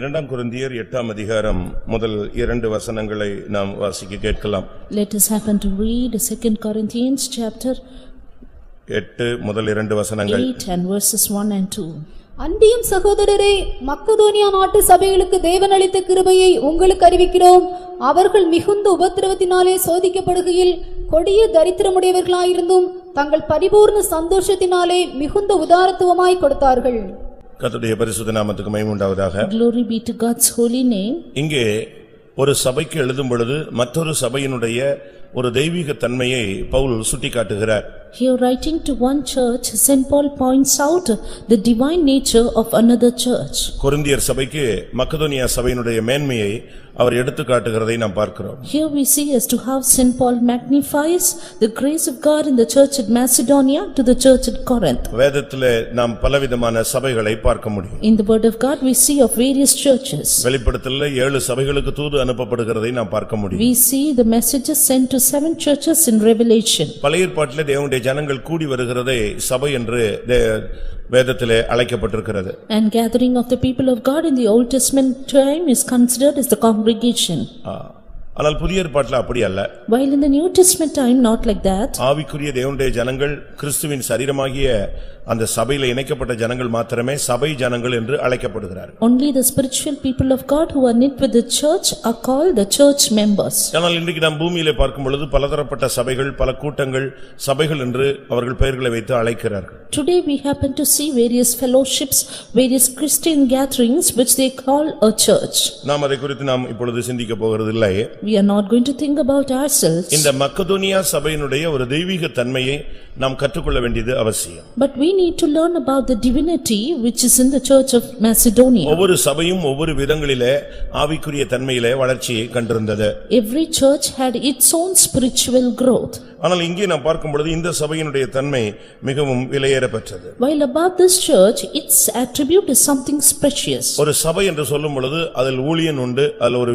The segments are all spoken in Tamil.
இரண்டாம் கொரிந்தியர் 8ஆம் அதிகாரம் முதல் 2 வசனங்களை நாம் வாசிக்க கேட்கலாம். Let us happen to read 2 Corinthians chapter 8 முதல் 2 வசனங்கள். 8 and verses 1 and 2. அன்பியும் சகோதரரே, மக்கதோனியா நாட்டு சபைகளுக்கு தேவன் அளித்த கிருபையை உங்களுக்கு அறிவிக்கிறோம். அவர்கள் மிகுந்த உபத்திரவத்தினாலே சோதிக்கப்படுகையில் கொடிய தரித்திரமுடையவர்களாயிருந்தும் தங்கள் பரிபூர்ண சந்தோஷத்தினாலே மிகுந்த உதாரத்துவமாய் கொடுத்தார்கள். கர்த்தருடைய பரிசுத்த நாமத்துக்கு மகிமை உண்டாவதாக. Glory be to God's holy name. இங்கே ஒரு சபைக்கு எழுதும் பொழுது மற்றொரு சபையினுடைய ஒரு தெய்வீக தன்மையை Pavul சுட்டிக்காட்டுகிறார். Here writing to one church, St. Paul points out the divine nature of another church. கொரிந்தியர் சபைக்கு மக்கதோனியா சபையினுடைய மேன்மையை அவர் எடுத்து காட்டுகிறதை நாம் பார்க்கிறோம். Here we see as to how St. Paul magnifies the grace of God in the church at Macedonia to the church at Corinth. வேதத்திலே நாம் பலவிதமான சபைகளை பார்க்க முடியும். In the word of God we see of various churches. வெளிப்படுத்தலிலே 7 சபைகளுக்கு தூது அனுப்பப்படுகிறதை நாம் பார்க்க முடியும். We see the messages sent to 7 churches in Revelation. பழைய ஏற்பாட்டிலே தேவனுடைய ஜனங்கள் கூடி வருகிறதை சபை என்று வேதத்திலே அழைக்கப்பட்டிருக்கிறது. And gathering of the people of God in the Old Testament time is considered as the congregation. ஆனால் புதிய ஏற்பாட்டிலே அப்படி அல்ல. While in the New Testament time not like that. ஆவிக்குரிய தேவனுடைய ஜனங்கள் கிறிஸ்துவின் சரீரமாகிய அந்த சபையிலே இணைக்கப்பட்ட ஜனங்கள் மாத்திரமே சபை ஜனங்கள் என்று அழைக்கப்படுகிறார்கள். Only the spiritual people of God who are knit with the church are called the church members. ஆனால் இன்றைக்கு நாம் பூமியிலே பார்க்கும் பொழுது பலதரப்பட்ட சபைகள், பல கூட்டங்கள், சபைகள் என்று அவர்கள் பெயர்களை வைத்து அழைக்கிறார்கள். Today we happen to see various fellowships, various Christian gatherings which they call a church. நாம் அதை குறித்து நாம் இப்பொழுது சிந்திக்க போகிறது இல்லை. We are not going to think about ourselves. இந்த மக்கதோனியா சபையினுடைய ஒரு தெய்வீக தன்மையை நாம் கற்றுக்கொள்ள வேண்டியது அவசியம். But we need to learn about the divinity which is in the church of Macedonia. ஒவ்வொரு சபையும் ஒவ்வொரு விதங்களிலே ஆவிக்குரிய தன்மையிலே வளர்ச்சியை கண்டிருந்தது. Every church had its own spiritual growth. ஆனால் இங்கே நாம் பார்க்கும் பொழுது இந்த சபையினுடைய தன்மை மிகவும் விலையேறப்பெற்றது. While about this church its attribute is something precious. ஒரு சபை என்று சொல்லும் பொழுது அதில் ஊழியன் உண்டு, அதில் ஒரு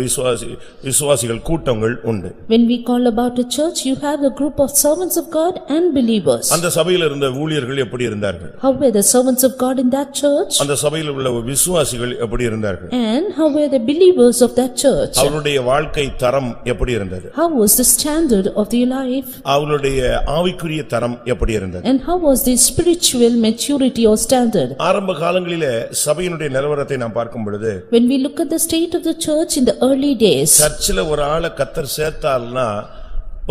விசுவாசிகள் கூட்டங்கள் உண்டு. When we call about a church you have a group of servants of God and believers. அந்த சபையில் இருந்த ஊழியர்கள் எப்படி இருந்தார்கள்? How were the servants of God in that church? அந்த சபையில் உள்ள விசுவாசிகள் எப்படி இருந்தார்கள்? And how were the believers of that church? அவருடைய வாழ்க்கை தரம் எப்படி இருந்தது? How was the standard of their life? அவருடைய ஆவிக்குரிய தரம் எப்படி இருந்தது? And how was the spiritual maturity or standard? ஆரம்ப காலங்களிலே சபையினுடைய நிலவரத்தை நாம் பார்க்கும் பொழுது When we look at the state of the church in the early days, சர்ச்சில் ஒரு ஆளை கர்த்தர் சேர்த்தால்னா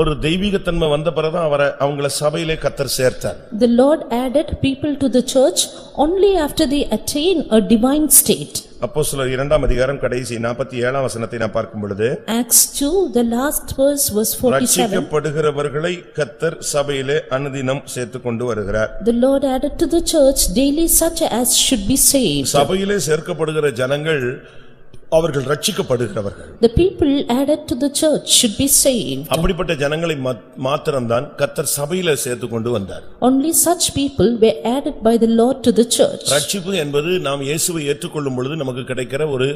ஒரு தெய்வீக தன்மை வந்த பிறகுதான் அவங்கள சபையிலே கர்த்தர் சேர்த்தார். the Lord added people to the church only after they attain a divine state. அப்போஸ்தலர் 2ஆம் அதிகாரம் கடைசி 47ஆம் வசனத்தை நாம் பார்க்கும் பொழுது Acts 2 the last verse was 47. ரட்சிக்கப்படுகிறவர்களை கர்த்தர் சபையிலே அனுதினம் சேர்த்துக் கொண்டு வருகிறார். The Lord added to the church daily such as should be saved. சபையிலே சேர்க்கப்படுகிற ஜனங்கள் அவர்கள் ரட்சிக்கப்படுகிறவர்கள். The people added to the church should be saved. அப்படிப்பட்ட ஜனங்களை மாத்திரம்தான் கர்த்தர் சபையிலே சேர்த்து கொண்டு வந்தார். Only such people were added by the Lord to the church. ரட்சிப்பு என்பது நாம் இயேசுவை ஏற்றுக்கொள்ளும் பொழுது நமக்கு கிடைக்கிற ஒரு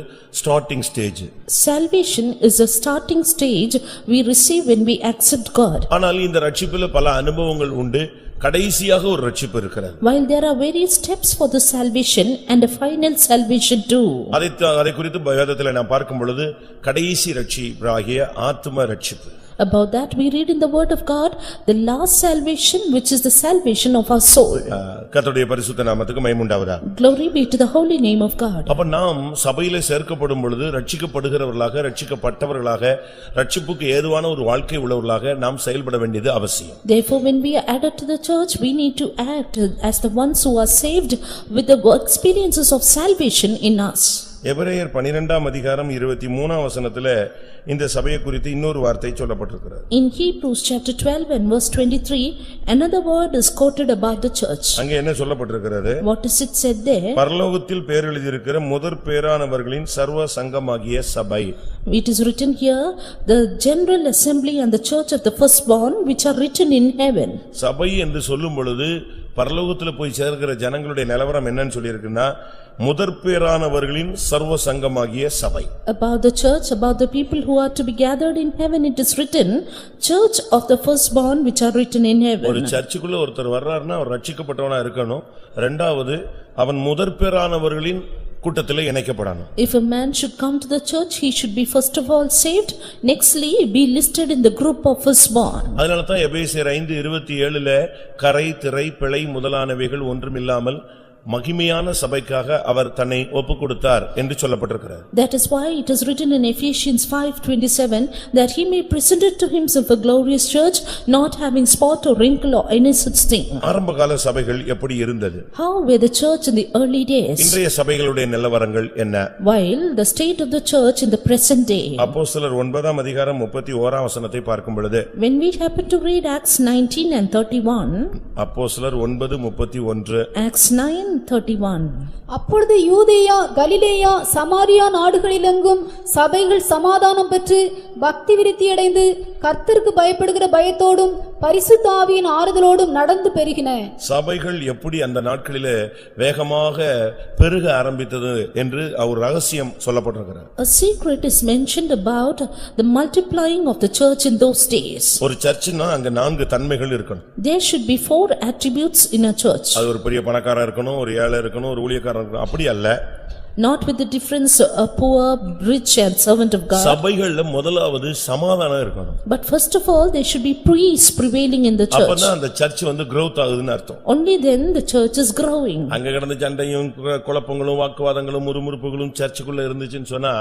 starting stage. Salvation is a starting stage we receive when we accept God. ஆனால் இந்த ரட்சிப்பிலே பல அனுபவங்கள் உண்டு. கடைசியாக ஒரு ரட்சிப்பு இருக்கிறது. While there are various steps for the salvation and a final salvation too. அதை குறித்து வேதத்திலே நாம் பார்க்கும் பொழுது கடைசி ரட்சிப்பாகிய ஆத்தும ரட்சிப்பு. About that we read in the word of God the last salvation which is the salvation of our soul. கர்த்தருடைய பரிசுத்த நாமத்துக்கு மகிமை உண்டாவதாக. Glory be to the holy name of God. அப்ப நாம் சபையிலே சேர்க்கப்படும் பொழுது ரட்சிக்கப்படுகிறவர்களாக, ரட்சிக்கப்பட்டவர்களாக, ரட்சிப்புக்கு ஏதுவான ஒரு வாழ்க்கை உள்ளவர்களாக நாம் செயல்பட வேண்டியது அவசியம். Therefore when we are added to the church we need to act as the ones who are saved with the experiences of salvation in us. எபிரேயர் 12ஆம் அதிகாரம் 23ஆம் வசனத்திலே இந்த சபையை குறித்து இன்னொரு வார்த்தை சொல்லப்பட்டிருக்கிறது. In Hebrews chapter 12 and verse 23 another word is quoted about the church. அங்கே என்ன சொல்லப்பட்டிருக்கிறது? What is it said there? பரலோகத்தில் பேர் எழுதியிருக்கிற முதற் பேரானவர்களின் சர்வ சங்கமாகிய சபை. It is written here the general assembly and the church of the firstborn which are written in heaven. சபை என்று சொல்லும் பொழுது பரலோகத்தில் போய் சேர்க்கிற ஜனங்களுடைய நிலவரம் என்னன்னு சொல்லியிருக்குன்னா முதற்பேரானவர்களின் சர்வ சங்கமாகிய சபை. About the church, about the people who are to be gathered in heaven, it is written church of the firstborn which are written in heaven. ஒரு சர்ச்சுக்குள்ள ஒருத்தர் வர்றாருன்னா அவர் ரட்சிக்கப்பட்டவனா இருக்கணும். இரண்டாவது அவன் முதற்பேரானவர்களின் கூட்டத்திலே இணைக்கப்படணும். If a man should come to the church, he should be first of all saved, nextly be listed in the group of firstborn. அதனால தான் எபேசியர் 5:27 கரை திரை பிழை முதலானவைகள் ஒன்றுமில்லாமல் மகிமையான சபைக்காக அவர் தன்னை ஒப்புக்கொடுத்தார் என்று சொல்லப்பட்டிருக்கிறது. That is why it is written in Ephesians 5:27 that he may present it to himself a glorious church, not having spot or wrinkle or any such thing. ஆரம்பகால சபைகள் எப்படி இருந்தது? How were the church in the early days? இன்றைய சபைகளுடைய நிலவரங்கள் என்ன? While the state of the church in the present day. அப்போஸ்தலர் 9ஆம் அதிகாரம் 31ஆம் வசனத்தை பார்க்கும் பொழுது, When we happen to read Acts 19 and 31, அப்போஸ்தலர் 9:31, Acts 9:31. அப்பொழுது யூதேயா கலிலேயா சமாரியா நாடுகளிலெங்கும் சபைகள் சமாதானம் பெற்று பக்தி விருத்தியடைந்து கர்த்தருக்கு பயப்படுகிற பயத்தோடும் பரிசுத்த ஆவியின் ஆறுதலோடும் நடந்து பெருகின. சபைகள் எப்படி அந்த நாட்களிலே வேகமாக பெருக ஆரம்பித்தது என்று ஒரு ரகசியம் சொல்லப்பட்டிருக்கிறது. A secret is mentioned about the multiplying of the church in those days. ஒரு சர்ச்சுனா அங்க 4 தன்மைகள் இருக்கணும். There should be 4 attributes in a church. அது ஒரு பெரிய பணக்காரன் இருக்கணும், ஒரு ஏழை இருக்கணும், ஒரு ஊழியக்காரன் இருக்கணும், அப்படி அல்ல. Not with the difference a poor, rich and servant of God. சபைகள்ல முதலாவது சமாதானம் இருக்கணும். But first of all, there should be peace prevailing in the church. அப்பதான் அந்த சர்ச் growth ஆகுதுன்னு அர்த்தம். Only then the church is growing. அங்க கிடந்த சண்டையும் குழப்பங்களும் வாக்குவாதங்களும் முறுமுறுப்புகளும் சர்ச்சுக்குள்ள இருந்துச்சுன்னு சொன்னா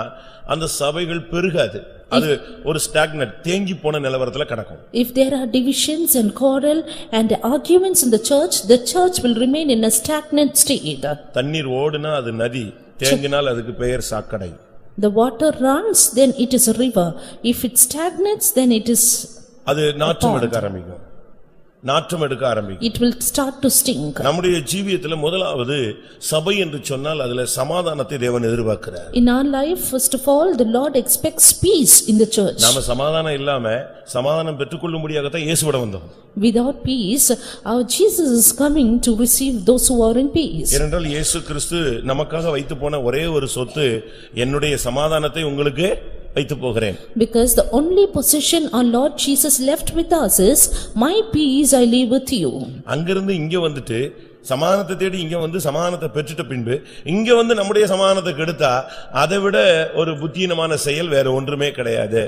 அந்த சபைகள் பெருகாது. அது ஒரு ஸ்டாக்னட் தேங்கி போன நிலவரத்துல கிடக்கும். If there are divisions and quarrel and arguments in the church will remain in a stagnant state. தண்ணீர் ஓடுனா அது நதி, தேங்கினால் அதுக்கு பெயர் சாக்கடை. The water runs, then it is a river. If it stagnates, then it is அது நாற்றம் எடுக்க ஆரம்பிக்கும். நாற்றம் எடுக்க ஆரம்பிக்கும். It will start to stink. நம்முடைய ஜீவியத்துல முதலாவது சபை என்று சொன்னால் அதுல சமாதானத்தை தேவன் எதிர்பார்க்கிறார். In our life, first of all, the Lord expects peace in the church. நாம சமாதானம் இல்லாம சமாதானம் பெற்றுக்கொள்ளும்படியாக தான் இயேசுவிடம் வந்தோம். Without peace, our Jesus is coming to receive those who are in peace. ஏனென்றால் இயேசு கிறிஸ்து நமக்காக வைத்து போன ஒரே ஒரு சொத்து, என்னுடைய சமாதானத்தை உங்களுக்கு வைத்து போகிறேன். Because the only possession our Lord Jesus left with us is, my peace I leave with you. அங்கிருந்து இங்க வந்துட்டு சமாதானத்தை தேடி இங்க வந்து சமாதானத்தை பெற்றுட்ட பின்பு இங்க வந்து நம்முடைய சமாதானத்தை கெடுத்தா அதை விட ஒரு புத்தியீனமான செயல் வேற ஒன்றுமே கிடையாது.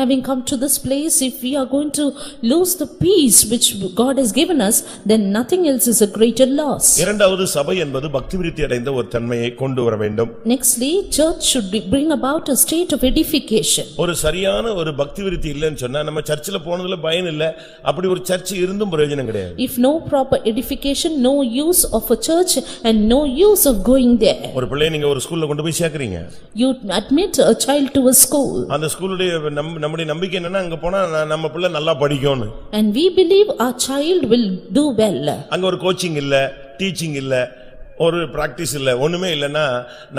Having come to this place, if we are going to lose the peace which God has given us, then nothing else is a greater loss. இரண்டாவது சபை என்பது பக்தி விருத்தி அடைந்த ஒரு தன்மையை கொண்டு வர வேண்டும். Nextly, church should bring about a state of edification. ஒரு சரியான ஒரு பக்தி விருத்தி இல்லைன்னு சொன்னா நம்ம சர்ச்சில் போனதுல பயன் இல்ல, அப்படி ஒரு சர்ச் இருந்தும் பிரயோஜனம் கிடையாது. If no proper edification, no use of a church and no use of going there. ஒரு பிள்ளை நீங்க ஒரு ஸ்கூல்ல கொண்டு போய் சேர்க்கறீங்க. You admit a child to a school. அந்த ஸ்கூலுடைய நம்முடைய நம்பிக்கை என்னன்னா அங்க போனா நம்ம பிள்ளை நல்லா படிக்கும்னு. And we believe our child will do well. அங்க ஒரு கோச்சிங் இல்ல, டீச்சிங் இல்ல, ஒரு பிராக்டிஸ் இல்ல, ஒண்ணுமே இல்லனா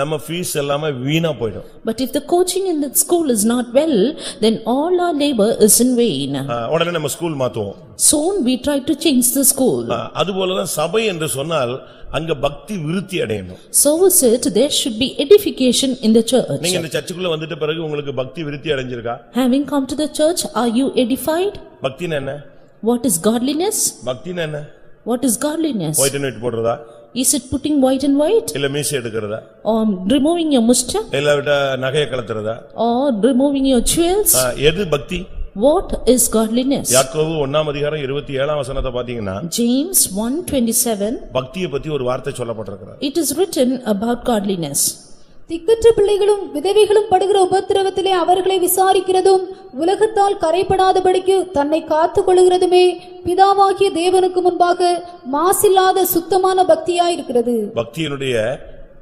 நம்ம ஃபீஸ் எல்லாமே வீணா போய்டும். But if the coaching in that school is not well, then all our labor is in vain. உடனே நம்ம school மாத்துவோம். Soon we try to change the school. அதுபோல தான் சபை என்று சொன்னால் அங்க பக்தி விருத்தி அடையணும். So is it, there should be edification in the church. நீங்க இந்த சர்ச்சுக்குள்ள வந்துட்ட பிறகு உங்களுக்கு பக்தி விருத்தி அடைஞ்சிருக்கா? Having come to the church, are you edified? பக்தினா என்ன? What is godliness? பக்தினா என்ன? What is godliness? White and white போடுறதா? Is it putting white and white? இல்ல மீசை எடுக்கிறதா? Or removing your mustache? இல்ல விட நகையை கலத்துறதா? Or removing your jewels? எது பக்தி? What is godliness? யாக்கோபு 1ஆம் அதிகாரம் 27ஆம் வசனத்தை பாத்தீங்கன்னா James 1:27. பக்தியை பத்தி ஒரு வார்த்தை சொல்லப்பட்டிருக்கிறது. It is written about godliness. திக்கற்ற பிள்ளைகளும் விதவைகளும் படுகிற உபத்திரவத்திலே அவர்களை விசாரிக்கிறதும் உலகத்தால் கரைபடாதபடிக்கு தன்னை காத்துக் கொள்கிறதுமே பிதாவாகிய தேவனுக்கு முன்பாக மாசில்லாத சுத்தமான பக்தியாயிருக்கிறது. பக்தியினுடைய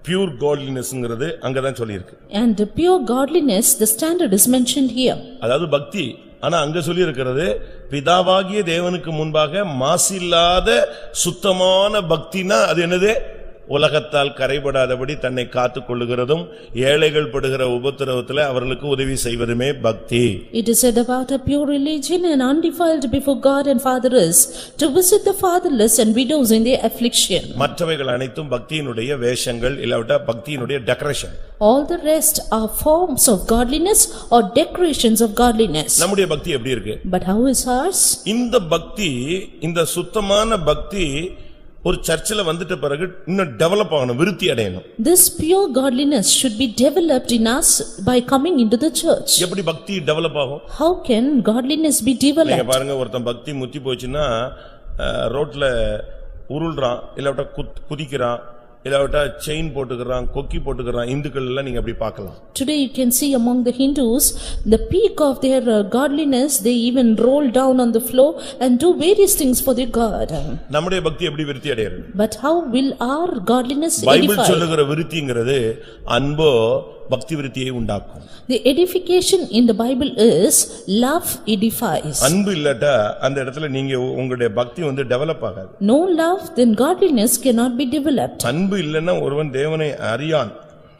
பியூர் godlinessங்கிறது அங்கதான் சொல்லியிருக்கு. And the pure godliness, the standard is mentioned here. அதாவது பக்தி, ஆனா அங்க சொல்லி இருக்கிறது பிதாவாகிய தேவனுக்கு முன்பாக மாசில்லாத சுத்தமான பக்தினா அது என்னது? உலகத்தால் கரைபடாதபடி தன்னை காத்துக் கொள்ளுகிறதும் ஏழைகள் படுகிற உபத்திரவத்தில் அவர்களுக்கு உதவி செய்வதுமே பக்தி. It is said about a pure religion and undefiled before God and Father is to visit the fatherless and widows in their affliction. மற்றவைகள் அனைத்தும் பக்தியினுடைய வேஷங்கள், இல்லாவிட்டா பக்தியினுடைய decoration. All the rest are forms of godliness or decorations of godliness. நம்முடைய பக்தி எப்படி இருக்கு? But how is ours? இந்த பக்தி, இந்த சுத்தமான பக்தி ஒரு சர்ச்சில் வந்துட்ட பிறகு இன்னும் டெவலப் ஆகணும், விருத்தி அடையணும். This pure godliness should be developed in us by coming into the church. எப்படி பக்தி டெவலப் ஆகும்? How can godliness be நீங்க developed? பாருங்க, ஒருத்தன் பக்தி முத்தி போச்சுன்னா ரோட்ல உருள்றான், இல்லாவிட்டா குதிக்கிறான், இல்லாவிட்டா செயின் போட்டுக்கிறான், கொக்கி போட்டுக்கிறான். இந்துக்கள் எல்லாம் நீங்க அப்படி பார்க்கலாம். Today you can see among the Hindus, the peak of their godliness, they even roll down on the floor and do various things for their God. நம்முடைய பக்தி எப்படி விருத்தி அடையறது? But how will our godliness Bible edify? சொல்லுகிற விருத்திங்கிறது அன்போ பக்தி விருத்தியை உண்டாக்கும். The edification in the Bible is love edifies. அன்பு இல்லட்டா அந்த இடத்துல நீங்க உங்களுடைய பக்தி டெவலப் ஆகாது. No love, then godliness cannot be developed. அன்பு இல்லன்னா ஒருவன் தேவனை அறியான்.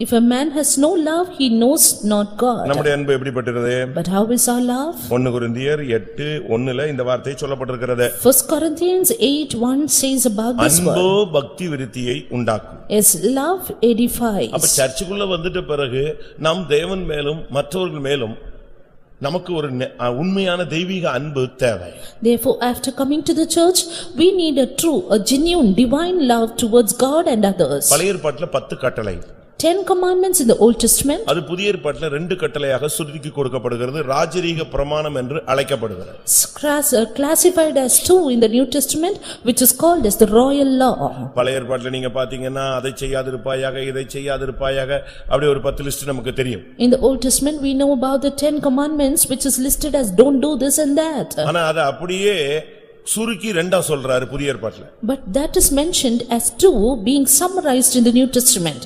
If a man has no love, he knows not God. நம்முடைய அன்பு எப்படிப்பட்டது? But how is our love? 1 கொரிந்தியர் 8:1 இந்த வார்த்தை சொல்லப்பட்டிருக்கிறது. 1 Corinthians 8:1 says about this word. அன்போ பக்தி விருத்தியை உண்டாக்கும். Yes, love edifies. அப்ப சர்ச்சுக்குள்ள வந்துட்ட பிறகு நாம் தேவன் மேலும் மற்றவர்கள் மேலும் நமக்கு ஒரு உண்மையான தெய்வீக அன்பு தேவை. Therefore, after coming to the church, we need a true, a genuine divine love towards God and others. பழைய ஏற்பாட்டில் 10 கட்டளை, 10 commandments in the Old Testament. அது புதிய ஏற்பாட்டில் 2 கட்டளையாக சுருக்கி கொடுக்கப்படுகிறது. ராஜரீக பிரமாணம் என்று அழைக்கப்படுகிறது. Classified as 2 in the New Testament, which is called as the royal law. பழைய ஏற்பாட்டில் நீங்க பாத்தீங்கன்னா அதை செய்யாதிருப்பாயாக, இதை செய்யாதிருப்பாயாக, அப்படி ஒரு 10 லிஸ்ட் நமக்கு தெரியும். In the Old Testament, we know about the 10 commandments, which is listed as don't do this and that. ஆனா அதை அப்படியே சுருக்கி ரெண்டா சொல்றாரு புதிய ஏற்பாட்டில். But that is mentioned as 2 being summarized in the New Testament.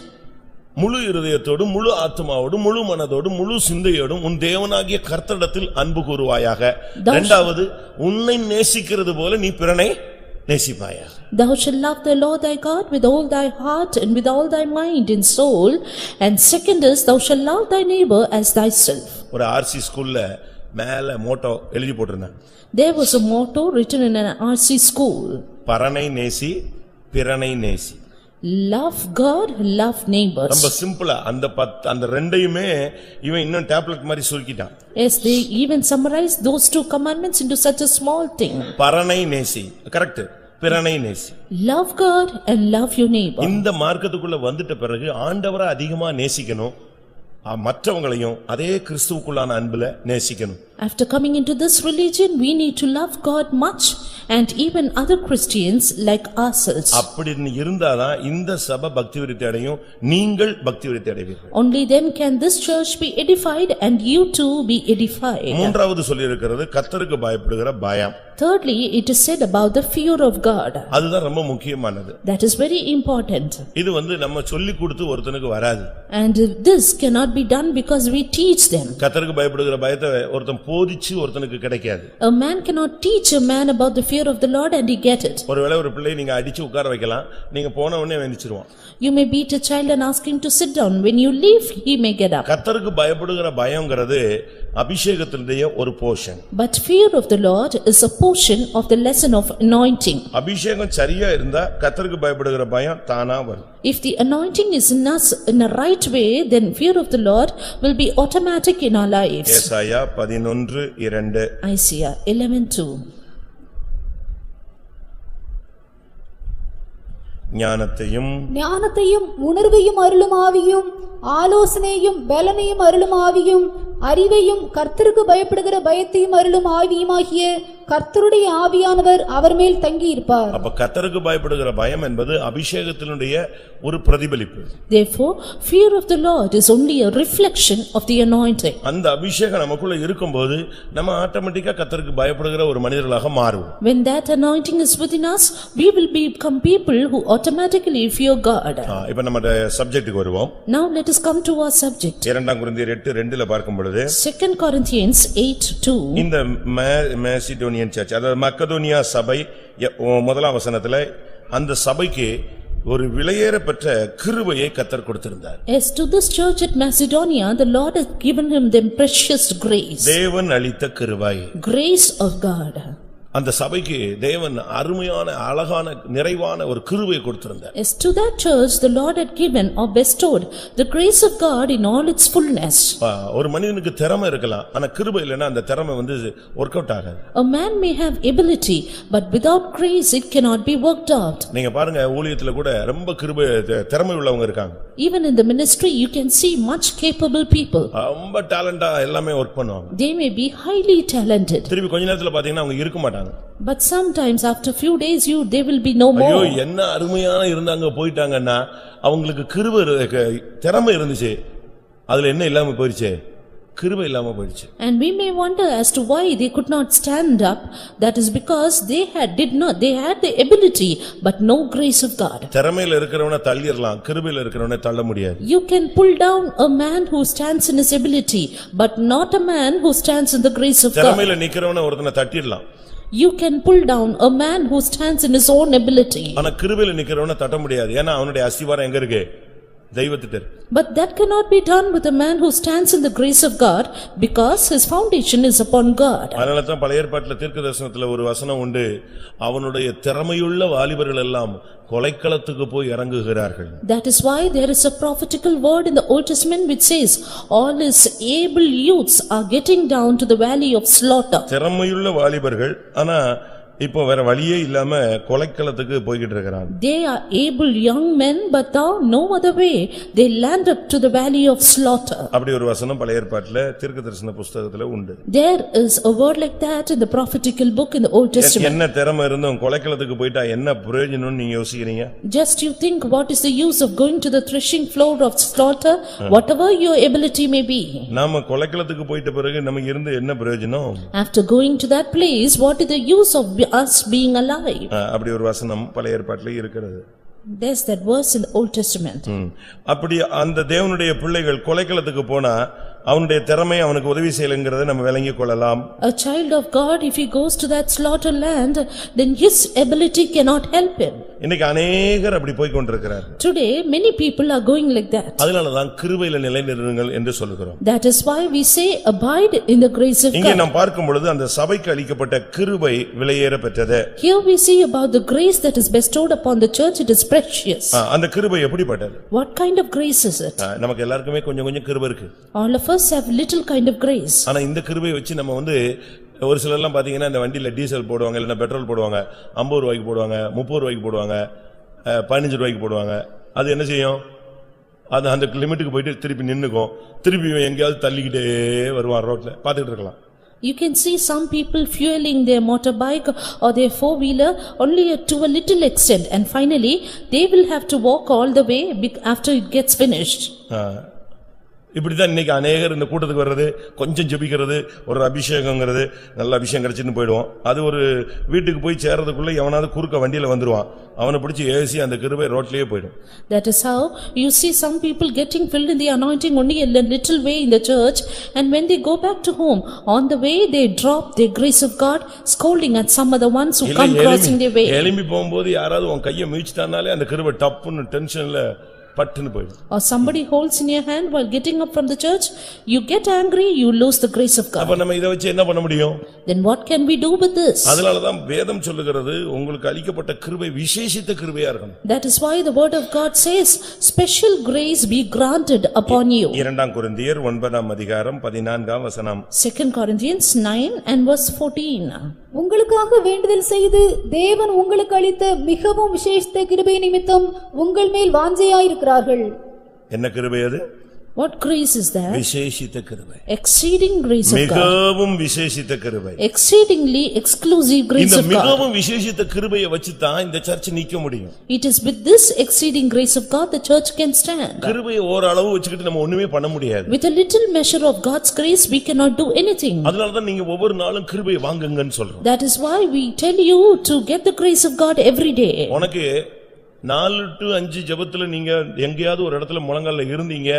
முழு இருதயத்தோடு, முழு ஆத்துமாவோடு, முழு மனதோடு, முழு சிந்தையோடும் உன் தேவனாகிய கர்த்தரிடத்தில் அன்பு கூறுவாயாக. இரண்டாவது, உன்னை நேசிக்கிறது போல நீ பிறனை நேசிப்பாயாக. Thou shalt love the Lord thy God with all thy heart and with all thy mind and soul. And second is, thou shalt love thy neighbor as thyself. ஒரு ஆர்சி ஸ்கூல்ல மேல மோட்டோ எழுதி போட்டிருந்தாங்க. There was a motto written in an RC school. பரனை நேசி, பிறனை நேசி. Love God, love neighbors. ரொம்ப சிம்பிளா அந்த ரெண்டையுமே இவன் இன்னும் டேப்லெட் மாதிரி சுருக்கிட்டான். Yes, they even summarized those 2 commandments into such a small thing. பரனை நேசி, கரெக்ட். பிறனை நேசி. Love God and love your neighbor. இந்த மார்க்கத்துக்குள்ள வந்துட்ட பிறகு ஆண்டவரை அதிகமா நேசிக்கணும், மற்றவங்களையும் அதே கிறிஸ்துவுக்குள்ளான அன்புல நேசிக்கணும். After coming into this religion, we need to love God much and even other Christians like ourselves. அப்படி இருந்தாதான் இந்த சபை பக்தி விருத்தி அடையும், நீங்கள் பக்தி விருத்தி அடைவீர்கள். Only then can this church be edified and you too be edified. மூன்றாவது சொல்லி இருக்கிறது கர்த்தருக்கு பயப்படுகிற பயம். Thirdly, it is said about the fear of God. அதுதான் ரொம்ப முக்கியமானது. That is very important. இது நம்ம சொல்லி கொடுத்து ஒருத்தனுக்கு வராது. And this cannot be done because we teach them. கர்த்தருக்கு பயப்படுகிற பயத்தை ஒருத்தன் போதிச்சு ஒருத்தனுக்கு கிடைக்காது. A man cannot teach a man about the fear of the Lord and he get it. ஒருவேளை ஒரு பிள்ளை நீங்க அடிச்சு உட்கார வைக்கலாம், நீங்க போன உடனே வெந்திச்சிருவான். You may beat a child and ask him to sit down. When you leave, he may get up. கர்த்தருக்கு பயப்படுகிற பயம்ங்கிறது அபிஷேகத்தினுடைய ஒரு portion. But fear of the Lord is a portion of the lesson of anointing. அபிஷேகம் சரியா இருந்தா கர்த்தருக்கு பயப்படுகிற பயம் தானா வரும். If the anointing is in us in a right way, then fear of the Lord will be automatic in our lives. ஏசாயா 11:2. Isaiah 11:2. ஞானத்தையும் உணர்வையும் அருளும் ஆவியும், ஆலோசனையும் பலனையும் அருளும் ஆவியும், அறிவையும் கர்த்தருக்கு பயப்படுகிற பயத்தையும் அருளும் ஆவியுமாகிய கர்த்தருடைய ஆவியானவர் அவர் மேல் தங்கி இருப்பார். அப்ப கர்த்தருக்கு பயப்படுகிற பயம் என்பது அபிஷேகத்தினுடைய ஒரு பிரதிபலிப்பு. Therefore, fear of the Lord is only a reflection of the anointing. அந்த அபிஷேகம் நமக்குள்ள இருக்கும்போது நம்ம ஆட்டோமேட்டிக்கா கர்த்தருக்கு பயப்படுகிற ஒரு மனிதர்களாக மாறுவோம். When that anointing is within us, we will become people who automatically fear God. இப்ப நம்ம சப்ஜெக்ட்டுக்கு வருவோம். Now let us come to our subject. 2 கொரிந்தியர் 8:2 பார்க்கும் பொழுது 2 Corinthians 8:2. இந்த மேசிடோனியன் சர்ச், அதாவது மக்கதோனியா சபை, முதலாம் வசனத்துல அந்த சபைக்கு ஒரு விலையேறப்பெற்ற கிருபையை கர்த்தர் கொடுத்திருந்தார். As to this church at Macedonia, the Lord has given him them precious grace. தேவன் அளித்த கிருபை. Grace of God. அந்த சபைக்கு தேவன் அருமையான அழகான நிறைவான ஒரு கிருபையை கொடுத்திருந்தார். Yes, to that church the Lord had given or bestowed the grace of God in all its fullness. ஒரு மனிதனுக்கு திறமை இருக்கலாம், ஆனா கிருபை இல்லைன்னா அந்த திறமை ஒர்க் அவுட் ஆகாது. A man may have ability, but without grace it cannot be worked out. நீங்க பாருங்க, ஊழியத்துல கூட ரொம்ப கிருபை திறமை உள்ளவங்க இருக்காங்க. Even in the ministry you can see much capable people. ரொம்ப டேலண்டா எல்லாமே ஒர்க் பண்ணுவாங்க. They may be highly talented. திருப்பி கொஞ்ச நேரத்துல பாத்தீங்கன்னா அவங்க இருக்க மாட்டாங்க. But sometimes after few days they will be no more. ஐயோ, என்ன அருமையான இருந்தாங்க போயிட்டாங்கன்னா அவங்களுக்கு கிருபை திறமை இருந்துச்சு, அதுல என்ன இல்லாம போயிடுச்சு, கிருபை இல்லாம போயிடுச்சு. And we may wonder as to why they could not stand up. That is because they had the ability but no grace of God. திறமையில இருக்கிறவனை தள்ளிரலாம், கிருபையில இருக்கிறவனை தள்ள முடியாது. You can pull down a man who stands in his ability but not a man who stands in the grace of God. திறமையில நிக்கிறவனை ஒருத்தனை தட்டிடலாம். You can pull down a man who stands in his own ability. ஆனா கிருபையில நிக்கிறவனை தட்ட முடியாது. ஏன்னா அவனுடைய அஸ்திவாரம் எங்க இருக்கு? தெய்வத்திட்ட. But that cannot be done with a man who stands in the grace of God because his foundation is upon God. அதனால தான் பழைய ஏற்பாட்டில் தீர்க்கதரிசனத்துல ஒரு வசனம் உண்டு, அவனுடைய திறமையுள்ள வாலிபர்கள் எல்லாம் கொலைக்களத்துக்கு போய் இறங்குகிறார்கள். That is why there is a prophetical word in the Old Testament which says all his able youths are getting down to the valley of slaughter. திறமையுள்ள வாலிபர்கள், ஆனா இப்போ வேற வழியே இல்லாம கொலைக்களத்துக்கு போய்கிட்டு இருக்காங்க. They are able young men but now no other way they land up to the valley of slaughter. அப்படி ஒரு வசனம் பழைய ஏற்பாட்டில் தீர்க்கதரிசன புத்தகத்துல உண்டு. There is a word like that in the prophetical book in the Old Testament. என்ன திறமை இருந்தும் கொலைக்களத்துக்கு போயிட்டா என்ன பிரயோஜனம்னு நீங்க யோசிக்கிறீங்க? Just you think, what is the use of going to the threshing floor of slaughter, whatever your ability may be. நாம கொலைக்களத்துக்கு போயிட்ட பிறகு நமக்கு இருந்து என்ன பிரயோஜனம்? After going to that place, what is the use of us being alive? அப்படி ஒரு வசனம் பழைய ஏற்பாட்டிலே இருக்கிறது. There's that verse in the Old Testament. அப்படி அந்த தேவனுடைய பிள்ளைகள் கொலைக்களத்துக்கு போனா அவனுடைய திறமை அவனுக்கு உதவி செய்யலங்கிறதை நம்ம விளங்கிக் கொள்ளலாம். A child of God, if he goes to that slaughter land, then his ability cannot help him. இன்னைக்கு अनेகர் அப்படி போய் கொண்டிருக்கிறார். Today many people are going like that. அதனால தான் கிருபையில நிலைநிறுங்கள் என்று சொல்கிறோம். That is why we say abide in the grace of God. இங்கே நாம் பார்க்கும் பொழுது அந்த சபைக்கு அளிக்கப்பட்ட கிருபை விலையேற பெற்றது. Here we see about the grace that is bestowed upon the church. It is precious. அந்த கிருபை எப்படிப்பட்டது? What kind of grace is it? நமக்கு எல்லாருக்குமே கொஞ்சம் கொஞ்சம் கிருபை இருக்கு. All of us have little kind of grace. ஆனா இந்த கிருபையை வச்சு நம்ம ஒரு சிலர் எல்லாம் பாத்தீங்கன்னா இந்த வண்டியில டீசல் போடுவாங்க, இல்லனா பெட்ரோல் போடுவாங்க, 50 ரூபாய்க்கு போடுவாங்க, 30 ரூபாய்க்கு போடுவாங்க, 15 ரூபாய்க்கு போடுவாங்க. அது என்ன செய்யும்? அது அந்த லிமிட்டுக்கு போயிட்டு திருப்பி நின்னுக்கும், திருப்பி எங்கேயாவது தள்ளிக்கிட்டே வருவான் ரோட்ல, பாத்துக்கிட்டு இருக்கலாம். You can see some people fueling their motorbike or their four-wheeler only to a little extent, and finally they will have to walk all the way after it gets finished. இப்படிதான் இன்னைக்கு अनेகர் இந்த கூட்டத்துக்கு வர்றது, கொஞ்சம் ஜெபிக்கிறது, ஒரு அபிஷேகம்ங்கிறது, நல்ல அபிஷேகம் கிடைச்சின்னு போய்டுவோம். அது ஒரு வீட்டுக்கு போய் சேர்றதுக்குள்ள எவனாவது குறுக்க வண்டியில வந்துருவான், அவனை பிடிச்சி ஏசி அந்த கிருபை ரோட்லயே போய்டும். That is how you see some people getting filled in the anointing only a little way in the church, and when they go back to home, on the way they drop the grace of God, scolding at some other ones who come crossing their way. எலும்பி போகும்போது யாராவது உன் கையை மீச்சிட்டானாலே அந்த கிருபை டப்புன்னு டென்ஷன்ல பட்டுன்னு போய்டும். Or somebody holds in your hand while getting up from the church, you get angry, you lose the grace of God. அப்ப நம்ம இத வச்சு என்ன பண்ண முடியும்? Then what can we do with this? அதனால தான் வேதம் சொல்லுகிறது உங்களுக்கு அளிக்கப்பட்ட கிருபை விசேஷித்த கிருபையா இருக்கணும். That is why the word of God says special grace be granted upon you. 2 கொரிந்தியர் 9ஆம் அதிகாரம் 14ஆம் வசனம். 2 Corinthians 9 and verse 14. உங்களுக்காக வேண்டுதல் செய்து தேவன் உங்களுக்கு அளித்த மிகவும் விசேஷித்த கிருபை நிமித்தம் உங்கள் மேல் வாஞ்சையாயிருக்கிறார்கள். என்ன கிருபை அது? What grace is that? விசேஷித்த கிருபை. Exceeding grace of God. மிகவும் விசேஷித்த கிருபை. Exceedingly exclusive grace of God. இந்த மிகவும் விசேஷித்த கிருபையை வச்சு தான் இந்த சர்ச் நிக்க முடியும். It is with this exceeding grace of God the church can stand. கிருபையை ஓரளவு வச்சுக்கிட்டு நம்ம ஒண்ணுமே பண்ண முடியாது. With a little measure of God's grace we cannot do anything. அதனால தான் நீங்க ஒவ்வொரு நாளும் கிருபையை வாங்குங்கன்னு சொல்றோம். That is why we tell you to get the grace of God every day. உனக்கு 4 to 5 ஜெபத்துல நீங்க எங்கயாவது ஒரு இடத்துல முழங்கால்ல இருந்தீங்க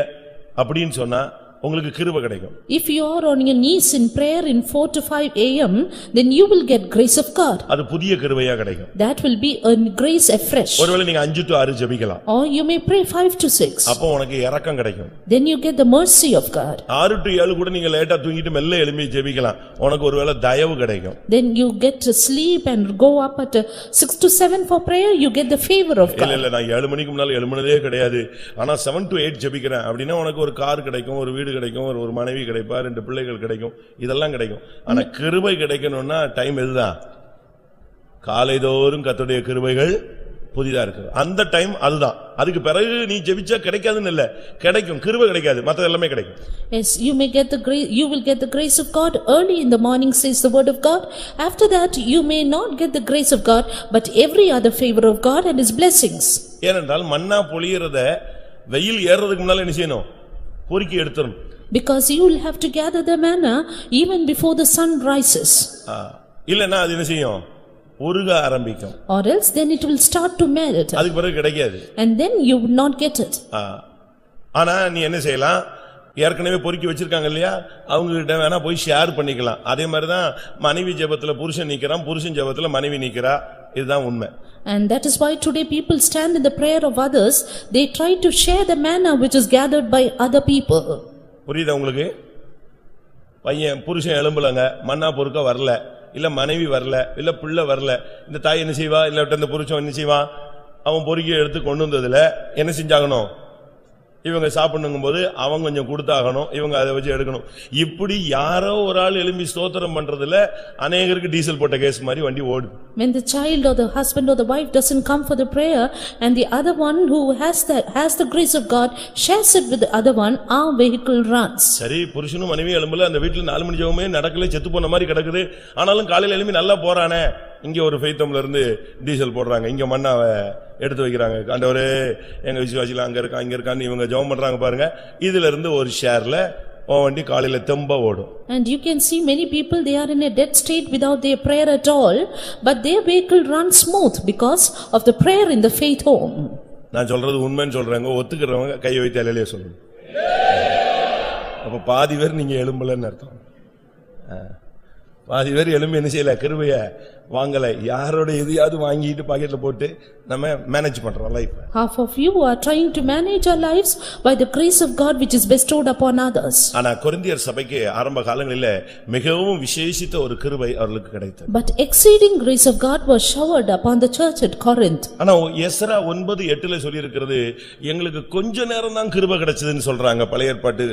அப்படினு சொன்னா உங்களுக்கு கிருபை கிடைக்கும். If you are on your knees in prayer in 4 to 5 a.m., then you will get grace of God. அது புதிய கிருபையா கிடைக்கும். That will be a grace afresh. ஒருவேளை நீங்க 5 to 6 ஜெபிக்கலாம். Or you may pray 5 to 6. அப்போ உனக்கு இரக்கம் கிடைக்கும். Then you get the mercy of God. 6 to 7 கூட நீங்க லேட்டா தூங்கிட்டு மெல்ல எழும்பி ஜெபிக்கலாம். உனக்கு ஒருவேளை தயவு கிடைக்கும். Then you get to sleep and go up at 6 to 7 for prayer, you get the favor of God. இல்ல நான் 7 மணிக்கு முன்னால எழும்புனதே கிடையாது. ஆனா 7 to 8 ஜெபிக்கிறேன் அப்படினா உனக்கு ஒரு கார் கிடைக்கும், ஒரு வீடு கிடைக்கும், ஒரு மனைவி கிடைப்பா, 2 பிள்ளைகள் கிடைக்கும், இதெல்லாம் கிடைக்கும். ஆனா கிருபை கிடைக்கணும்னா டைம் எதுதான்? காலைதோறும் கர்த்தருடைய கிருபைகள் புதிதா இருக்கு. அந்த டைம் அதுதான். அதுக்கு பிறகு நீ ஜெபிச்சா கிடைக்காதுன்னு இல்ல, கிடைக்கும். கிருபை கிடைக்காது, மத்தது எல்லாமே கிடைக்கும். Yes, you may get the grace, you will get the grace of God early in the morning, says the word of God. After that you may not get the grace of God, but every other favor of God and his blessings. ஏனென்றால் மன்னா பொழியறத வெயில் ஏறதுக்கு முன்னால என்ன செய்யணும்? பொறுக்கி எடுத்துறணும். Because you will have to gather the manna even before the sun rises. இல்லனா அது என்ன செய்யும்? உருக ஆரம்பிக்கும். Or else then it will start to melt. அதுக்கு பிறகு கிடைக்காது. And then you will not get it. ஆனா நீ என்ன செய்யலாம்? ஏற்கனவே பொறுக்கி வச்சிருக்காங்க இல்லையா, அவங்க கிட்ட வேணா போய் ஷேர் பண்ணிக்கலாம். அதே மாதிரி தான் மனைவி ஜெபத்துல புருஷன் நிக்கிறான், புருஷன் ஜெபத்துல மனைவி நிக்கிறா. இதுதான் உண்மை. And that is why today people stand in the prayer of others. They try to share the manna which is gathered by other people. புரியுதா உங்களுக்கு? பையன் புருஷன் எழும்பலங்க, மன்னா பொறுக்க வரல, இல்ல மனைவி வரல, இல்ல பிள்ளை வரல. இந்த தாய் என்ன செய்வா? இல்ல இந்த புருஷன் என்ன செய்வான்? அவன் பொறுக்கி எடுத்து கொண்டு வந்ததுல என்ன செஞ்சாகணும்? இவங்க சாப்பிடணுங்கும் போது அவங்க கொஞ்சம் கொடுத்தாகணும், இவங்க அதை வச்சு எடுக்கணும். இப்படி யாரோ ஒரு ஆள் எழும்பி ஸ்தோத்திரம் பண்றதுல அநேகருக்கு டீசல் போட்ட கேஸ் மாதிரி வண்டி ஓடுது. When the child or the husband or the wife doesn't come for the prayer and the other one who has the grace of God shares it with the other one, our vehicle runs. சரி, புருஷனும் மனைவி எழும்பல, அந்த வீட்டுல 4 மணி ஜெபமே நடக்கல, செத்து போன மாதிரி கிடக்குது. ஆனாலும் காலையில எழும்பி நல்லா போறானே, இங்க ஒரு ஃபெய்த்தம்ல இருந்து டீசல் போடுறாங்க, இங்க மண்ணாவை எடுத்து வைக்கிறாங்க. ஆண்டவரே எங்க விசுவாசில அங்க இருக்கா இங்க இருக்கான்னு இவங்க ஜெபம் பண்றாங்க பாருங்க. இதுல இருந்து ஒரு ஷேர்ல வண்டி காலையில தெம்பா ஓடும். And you can see many people, they are in a dead state without their prayer at all, but their vehicle runs smooth because of the prayer in the faith home. நான் சொல்றது உண்மைன்னு சொல்றேங்க, ஒத்துக்கிறவங்க கையை வைத்து அல்லேலூயா சொல்லுங்க. அப்ப பாதி பேர் நீங்க எழும்பலன்னு அர்த்தம். பாதி பேர் எழும்பி என்ன செய்யல? கிருபைய வாங்கல, யாரோட எதையாவது வாங்கிட்டு பாக்கெட்ல போட்டு நம்ம மேனேஜ் பண்றோம் life. Half of you are trying to manage our lives by the grace of God which is bestowed upon others. ஆனா கொரிந்தியர் சபைக்கு ஆரம்ப காலங்களிலே மிகவும் விசேஷித்த ஒரு கிருபை அவர்களுக்கு கிடைத்தது. But exceeding grace of God was showered upon the church at Corinth. ஆனா எஸ்றா 9:8ல சொல்லி இருக்கிறது, எங்களுக்கு கொஞ்ச நேரம் தான் கிருபை கிடைச்சதுன்னு சொல்றாங்க பழைய ஏற்பாட்டு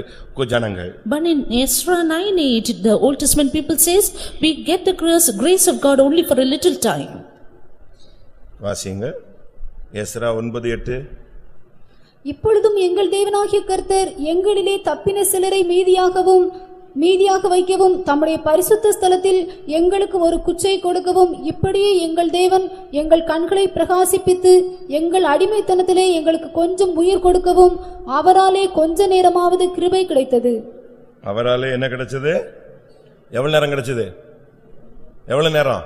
ஜனங்கள். But in Ezra 9:8 the Old Testament people says we get the grace of God only for a little time. வாசிங்க எஸ்றா 9:8. இப்பொழுதும் எங்கள் தேவனாகிய கர்த்தர் எங்களிலே தப்பின சிலரை மீதியாக வைக்கவும் தம்முடைய பரிசுத்த ஸ்தலத்தில் எங்களுக்கு ஒரு குச்சை கொடுக்கவும், இப்படியே எங்கள் தேவன் எங்கள் கண்களை பிரகாசிப்பித்து எங்கள் அடிமைத்தனத்திலே எங்களுக்கு கொஞ்சம் உயிர் கொடுக்கவும் அவராலே கொஞ்ச நேரமாவது கிருபை கிடைத்தது. அவராலே என்ன கிடைச்சது? எவ்வளவு நேரம் கிடைச்சது? எவ்வளவு நேரம்?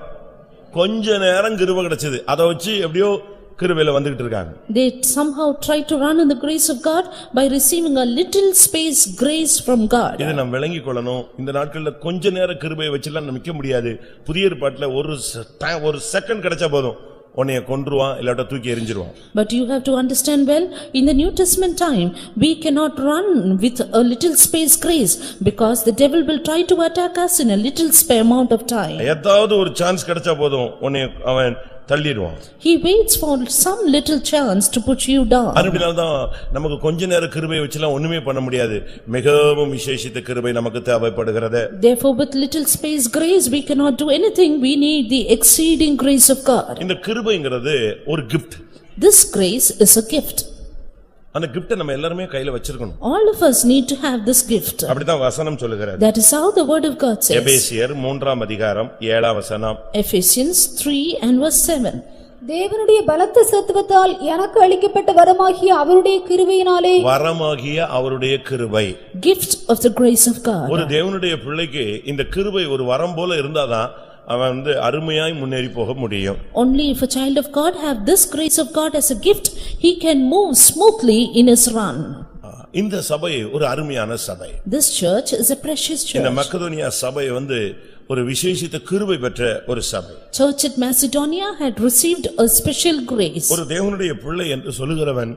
கொஞ்ச நேரம் கிருபை கிடைச்சது. அதை வச்சு எப்படியோ கிருபையில வந்துகிட்டு இருக்காங்க. They somehow try to run in the grace of God by receiving a little space grace from God. இதை நாம் விளங்கிக் கொள்ளணும். இந்த நாட்கள்ல கொஞ்ச நேரம் கிருபையை வச்சுலாம் நிக்க முடியாது. புதிய ஏற்பாட்டுல ஒரு செகண்ட் கிடைச்சா போதும், உன்னைய கொன்றுவான், இல்லாட்ட தூக்கி எறிஞ்சிருவான். But you have to understand well, in the New Testament time we cannot run with a little space grace because the devil will try to attack us in a little spare amount of time. ஏதாவது ஒரு சான்ஸ் கிடைச்சா போதும், உன்னைய அவன் தள்ளிடுவான். He waits for some little chance to put you down. அதனால்தான் நமக்கு கொஞ்ச நேர கிருபையை வச்சுலாம் ஒண்ணுமே பண்ண முடியாது. மிகவும் விசேஷித்த கிருபை நமக்கு தேவைப்படுகிறது. Therefore with little space grace we cannot do anything. We need the exceeding grace of God. இந்த கிருபைங்கிறது ஒரு gift. This grace is a gift. அந்த gift நம்ம எல்லாரும் கையில வச்சிருக்கணும். All of us need to have this gift. அப்படிதான் வசனம் சொல்லுகிறது. That is how the word of God says. எபேசியர் 3:7 Ephesians 3 and verse 7. தேவனுடைய பலத்த சத்துவத்தால் எனக்கு அளிக்கப்பட்ட வரமாகிய அவருடைய கிருபை Gift of the grace of God. ஒரு தேவனுடைய பிள்ளைக்கு இந்த கிருபை ஒரு வரம் போல இருந்தாதான் அவன் அருமையாய் முன்னேறி போக முடியும். Only if a child of God have this grace of God as a gift, he can move smoothly in his run. இந்த சபை ஒரு அருமையான சபை. This church is a precious இந்த church. மக்கதோனியா சபை ஒரு விசேஷித்த கிருபை பெற்ற ஒரு சபை. Church at Macedonia had received a special grace. ஒரு தேவனுடைய பிள்ளை என்று சொல்லுகிறவன்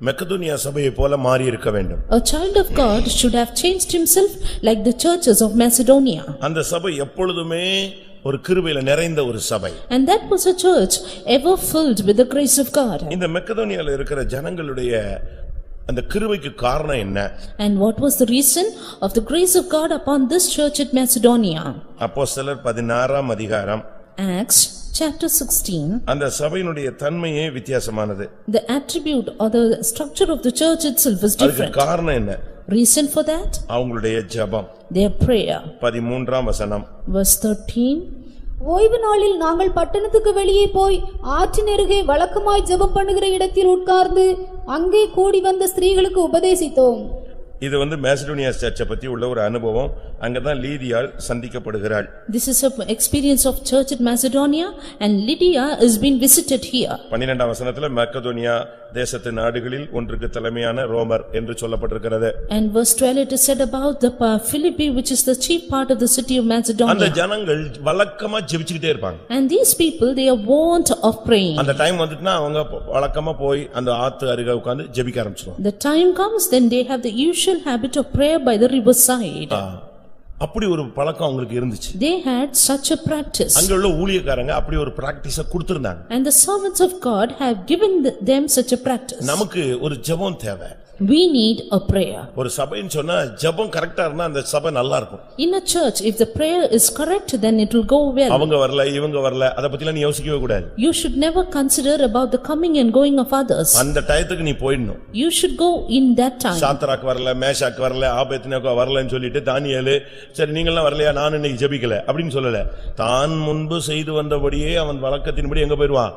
மக்கதோனியா சபையை போல மாறி இருக்க வேண்டும். A child of God should have changed himself like the churches of Macedonia. அந்த சபை எப்பொழுதுமே ஒரு கிருபையில நிறைந்த ஒரு சபை. And that was a church ever filled with the grace of God. இந்த மக்கதோனியால இருக்கிற ஜனங்களுடைய அந்த கிருபைக்கு காரணம் என்ன? And what was the reason of the grace of God upon this church at Macedonia? அப்போஸ்தலர் 16ஆம் அதிகாரம் Acts chapter 16. அந்த சபையினுடைய தன்மையே வித்தியாசமானது. The attribute or the structure of the church itself is அதுக்கு different. காரணம் என்ன? Reason for that? அவங்களுடைய ஜெபம். Their prayer. 13ஆம் வசனம். Verse 13. ஓய்வு நாளில் நாங்கள் பட்டணத்துக்கு வெளியே போய் ஆற்றின் அருகே வழக்கமாய் ஜெபம் பண்ணுகிற இடத்தில் உட்கார்ந்து அங்கே கூடி வந்த ஸ்திரீகளுக்கு உபதேசித்தோம். இது மேசிடோனியா சர்ச்சை பத்தி உள்ள ஒரு அனுபவம். அங்கதான் லீதியாள் சந்திக்கப்படுகிறாள். This is an experience of church at Macedonia and Lydia is being visited here. 12ஆம் வசனத்துல மக்கதோனியா தேசத்து நாடுகளில் ஒன்றுக்கு தலைமையான ரோமர் என்று சொல்லப்பட்டிருக்கிறது. And verse 12 it is said about the Philippi which is the chief part of the city of Macedonia. அந்த ஜனங்கள் வழக்கமா ஜெபிச்சிட்டே இருப்பாங்க. And these people they are wont of praying. அந்த டைம் வந்துட்டுனா அவங்க வழக்கமா போய் அந்த ஆத்து அருகே உட்கார்ந்து ஜெபிக்க ஆரம்பிச்சுடுவாங்க. The time comes then they have the usual habit of prayer by the riverside. அப்படி ஒரு பழக்கம் அவங்களுக்கு இருந்துச்சு. They had such a practice. அங்க உள்ள ஊழியக்காரங்க அப்படி ஒரு பிராக்டீஸ கொடுத்திருந்தாங்க. And the servants of God have given them such a practice. நமக்கு ஒரு ஜெபம் தேவை. We need a prayer. ஒரு சபைன்னு சொன்னா ஜெபம் கரெக்ட்டா இருந்தா அந்த சபை நல்லா இருக்கும். In a church if the prayer is correct then it will go well. அவங்க வரல இவங்க வரல அத பத்திலாம் நீ யோசிக்கவே கூடாது. You should never consider about the coming and going of others. அந்த டயத்துக்கு நீ போய்டணும். You should go in that time. Shadrach வரல மேஷாக் வரல ஆபேத்நேகோ வரலன்னு சொல்லிட்டு தானியேல் சரி நீங்க எல்லாம் வரலையா நான் இன்னைக்கு ஜெபிக்கல அப்படினு சொல்லல. தான் முன்பு செய்து வந்தபடியே அவன் வழக்கத்தின்படி எங்க போய்டுவான்?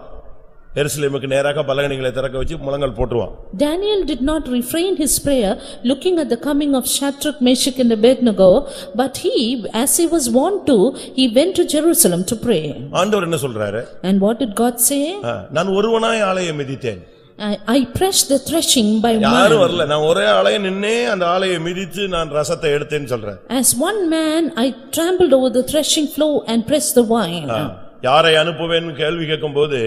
எருசலேமுக்கு நேராக பலகணிகளை திறக்க வச்சு முழங்கால் போட்டுருவான். Daniel did not refrain his prayer looking at the coming of Shadrach, Meshach and Abednego, but he as he was wont to he went to Jerusalem to pray. ஆண்டவர் என்ன சொல்றாரு? And what did God say? நான் ஒருவனாய் ஆலயம் மிதித்தேன். I pressed the threshing by one. யாரும் வரல நான் ஒரே ஆலயம் நின்னே அந்த ஆலயம் மிதித்து நான் ரசத்தை எடுத்தேன்னு சொல்றேன். As one man I trampled over the threshing floor and pressed the wine. யாரை அனுப்புவேன்னு கேள்வி கேட்கும்போது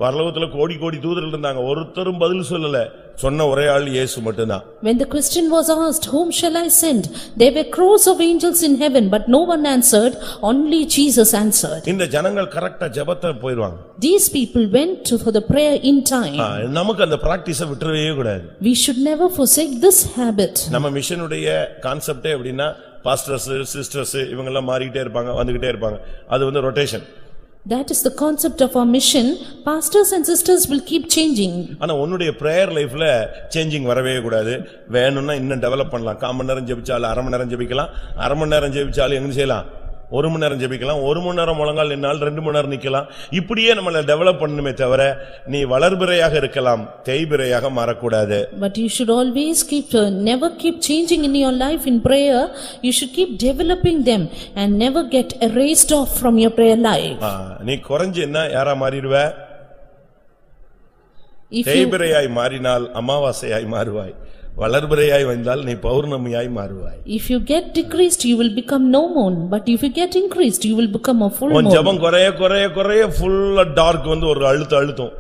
பரலோகத்துல கோடி கோடி தூதர்கள் இருந்தாங்க. ஒருத்தரும் பதில் சொல்லல. சொன்ன ஒரே ஆள் இயேசு மட்டும்தான். When the question was asked, whom shall I send? There were crores of angels in heaven, but no one answered, only Jesus answered. இந்த ஜனங்கள் கரெக்ட்டா ஜெபத்தை போய்டுவாங்க. These people went for the prayer in time. நமக்கு அந்த பிராக்டீஸை விட்டுறவே கூடாது. We should never forsake this habit. நம்ம மிஷனுடைய கான்செப்டே எப்படின்னா பாஸ்டர்ஸ் சிஸ்டர்ஸ் இவங்க எல்லாம் மாறிட்டே இருப்பாங்க வந்துகிட்டே இருப்பாங்க. அது rotation. That is the concept of our mission. Pastors and sisters will keep changing. ஆனா உன்னுடைய prayer lifeல சேஞ்சிங் வரவே கூடாது. வேணும்னா இன்னும் டெவலப் பண்ணலாம். 1/4 மணி நேரம் ஜெபிச்சாலும் 1/2 மணி நேரம் ஜெபிக்கலாம். 1/2 மணி நேரம் ஜெபிச்சாலும் என்ன செய்யலாம்? 1 மணி நேரம் ஜெபிக்கலாம். 1 மணி நேரம் முழங்கால் நின்னால் 2 மணி நேரம் நிக்கலாம். இப்படியே நம்மள டெவலப் பண்ணணுமே தவிர நீ வளர்பிறையாக இருக்கலாம், தேய்பிறையாக மாறக்கூடாது. But you should always never keep changing in your life in prayer. You should keep developing them and never get erased off from your prayer life. நீ குறஞ்சேன்னா யாரா மாறிடுவே? தேய்பிறையாய் மாறினால் அமாவாசையாய் மாறுவாய். வளர்பிறையாய் வந்தால் நீ பௌர்ணமியாய் மாறுவாய். If you get decreased you will become no moon, but if you get increased you will become a full moon. உன் ஜெபம் குறைய full dark ஒரு அழுத்தம்.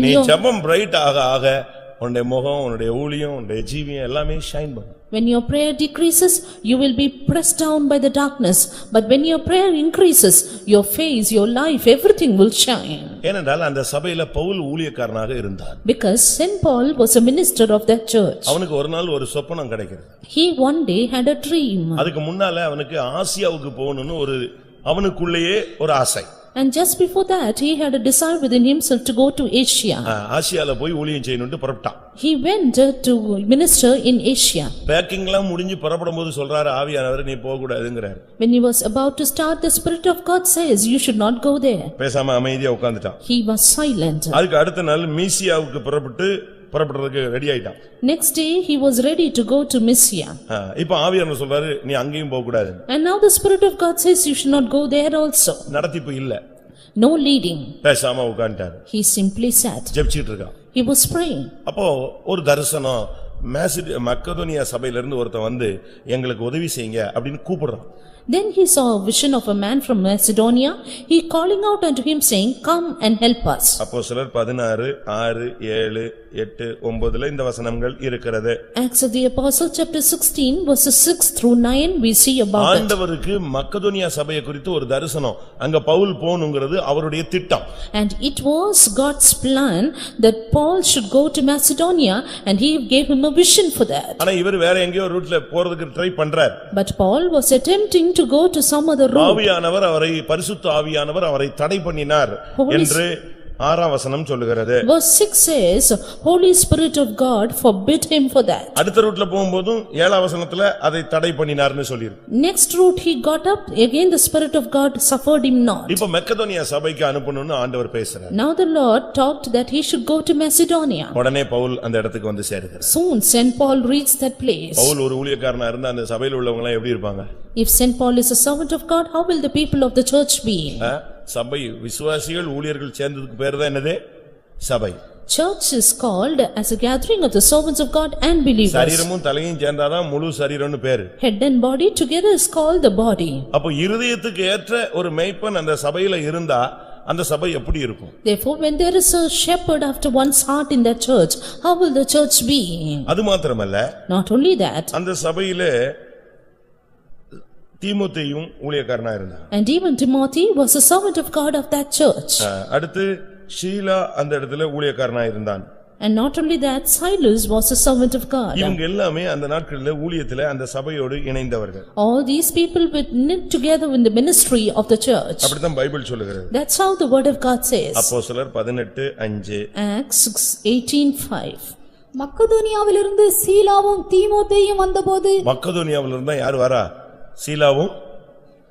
நீ ஜெபம் bright ஆக உன்னுடைய முகம் உன்னுடைய ஊழியம் உன்னுடைய ஜீவியம் எல்லாமே ஷைன் பண்ணும். When your prayer decreases, you will be pressed down by the darkness. But when your prayer increases, your face, your life, everything will shine. ஏனென்றால் அந்த சபையில பவுல் ஊழியக்காரனாக இருந்தார். Because Saint Paul was a minister of that church. அவனுக்கு ஒரு நாள் ஒரு சொப்பனம் கிடைக்கிறது. He one day had a dream. அதுக்கு முன்னால அவனுக்கு ஆசியாவுக்கு போகணும்னு அவனுக்குள்ளேயே ஒரு ஆசை. And just before that, he had a desire within himself to go to Asia. ஆசியால போய் ஊழியம் செய்யணும்னு புறப்பட்டான். He went to minister in Asia. பேக்கிங்லாம் முடிஞ்சு புறப்படும்போது சொல்றாரு ஆவியானவர் நீ போக கூடாதுங்கறார். When he was about to start, the Spirit of God says, you should not go there. பேசாம அமைதியா உட்கார்ந்துட்டான். He was silent. அதுக்கு அடுத்த நாள் மீசியாவுக்கு புறப்படுறதுக்கு ரெடி ஆயிட்டான். Next day he was ready to go to Mysia. இப்போ ஆவியானவர் சொல்றாரு நீ அங்கேயும் போக கூடாது. And now the Spirit of God says you should not go there also. நடத்திப்பு இல்ல. No leading. பேசாம உட்கார்ந்தார். He simply sat. ஜெபிச்சிட்டு இருக்கான். He was praying. அப்போ ஒரு தரிசனம் மக்கதோனியா சபையிலிருந்து ஒருத்தன் வந்து எங்களுக்கு உதவி செய்யுங்க அப்படின்னு கூப்பிடுறான். Then he saw a vision of a man from Macedonia. He calling out unto him saying, "Come and help us." அப்போஸ்தலர் 16, 6, 7, 8, 9 இந்த வசனங்கள் இருக்கிறது. Acts of the Apostles chapter 16 verses 6 through 9 we see about it. ஆண்டவருக்கு மக்கதோனியா சபையை குறித்து ஒரு தரிசனம், அங்க பவுல் போணுங்கிறது அவருடைய திட்டம். And it was God's plan that Paul should go to Macedonia and he gave him a vision for that. ஆனா இவர் வேற எங்கேயோ ரூட்ல போறதுக்கு ட்ரை பண்றார். But Paul was attempting to go to some other route. ஆவியானவர் அவரை பரிசுத்த ஆவியானவர் அவரை தடை பண்ணினார் என்று 6ஆம் வசனம் சொல்லுகிறது. Verse 6 says, Holy Spirit of God forbid him for that. அடுத்த ரூட்ல போகும்போதும் 7ஆம் வசனத்துல அதை தடை பண்ணினார்னு சொல்லிருக்கு. Next route he got up, again the Spirit of God suffered him not. இப்ப மக்கதோனியா சபைக்கு அனுப்பணும்னு ஆண்டவர் பேசுறார். Now the Lord talked that he should go to Macedonia. உடனே பவுல் அந்த இடத்துக்கு வந்து சேருகிறார். Soon Saint Paul reached that place. Pavul ஒரு ஊழியக்காரனா இருந்தா அந்த சபையில உள்ளவங்க எல்லாம் எப்படி இருப்பாங்க? If Saint Paul is a servant of God, how will the people of the church be? சபை விசுவாசிகள் ஊழியர்கள் சேர்ந்ததுக்கு பேர் தான் என்னது? சபை. Church is called as a gathering of the servants of God and believers. சரீரமும் தலையும் சேர்ந்தாதான் முழு சரீரம்னு பேரு. Head and body together is called the body. அப்ப இருதயத்துக்கு ஏற்ற ஒரு மேய்ப்பன் அந்த சபையில இருந்தா அந்த சபை எப்படி இருக்கும்? Therefore, when there is a shepherd after one's heart in that church, how will the church be? அது மாத்திரமல்ல, Not only that, அந்த சபையிலே தீமோத்தேயும் ஊழியக்காரனா இருந்தான். and even Timothy was a servant of God of that church. அடுத்து ஷீலா அந்த இடத்துல ஊழியக்காரனா இருந்தான். And not only that, Silas was a servant of God. இவங்க எல்லாமே அந்த நாட்களிலே ஊழியத்திலே அந்த சபையோடு இணைந்தவர்கள். All these people were knit together in the ministry of the church. அப்படிதான் பைபிள் சொல்லுகிறது. That's how the word of God says. அப்போஸ்தலர் 18:5. Acts 18:5. மக்கதோனியாவிலிருந்து சீலாவும் தீமோத்தேயும் வந்தபோது மக்கதோனியாவில இருந்தா யார் வரா? சீலாவும்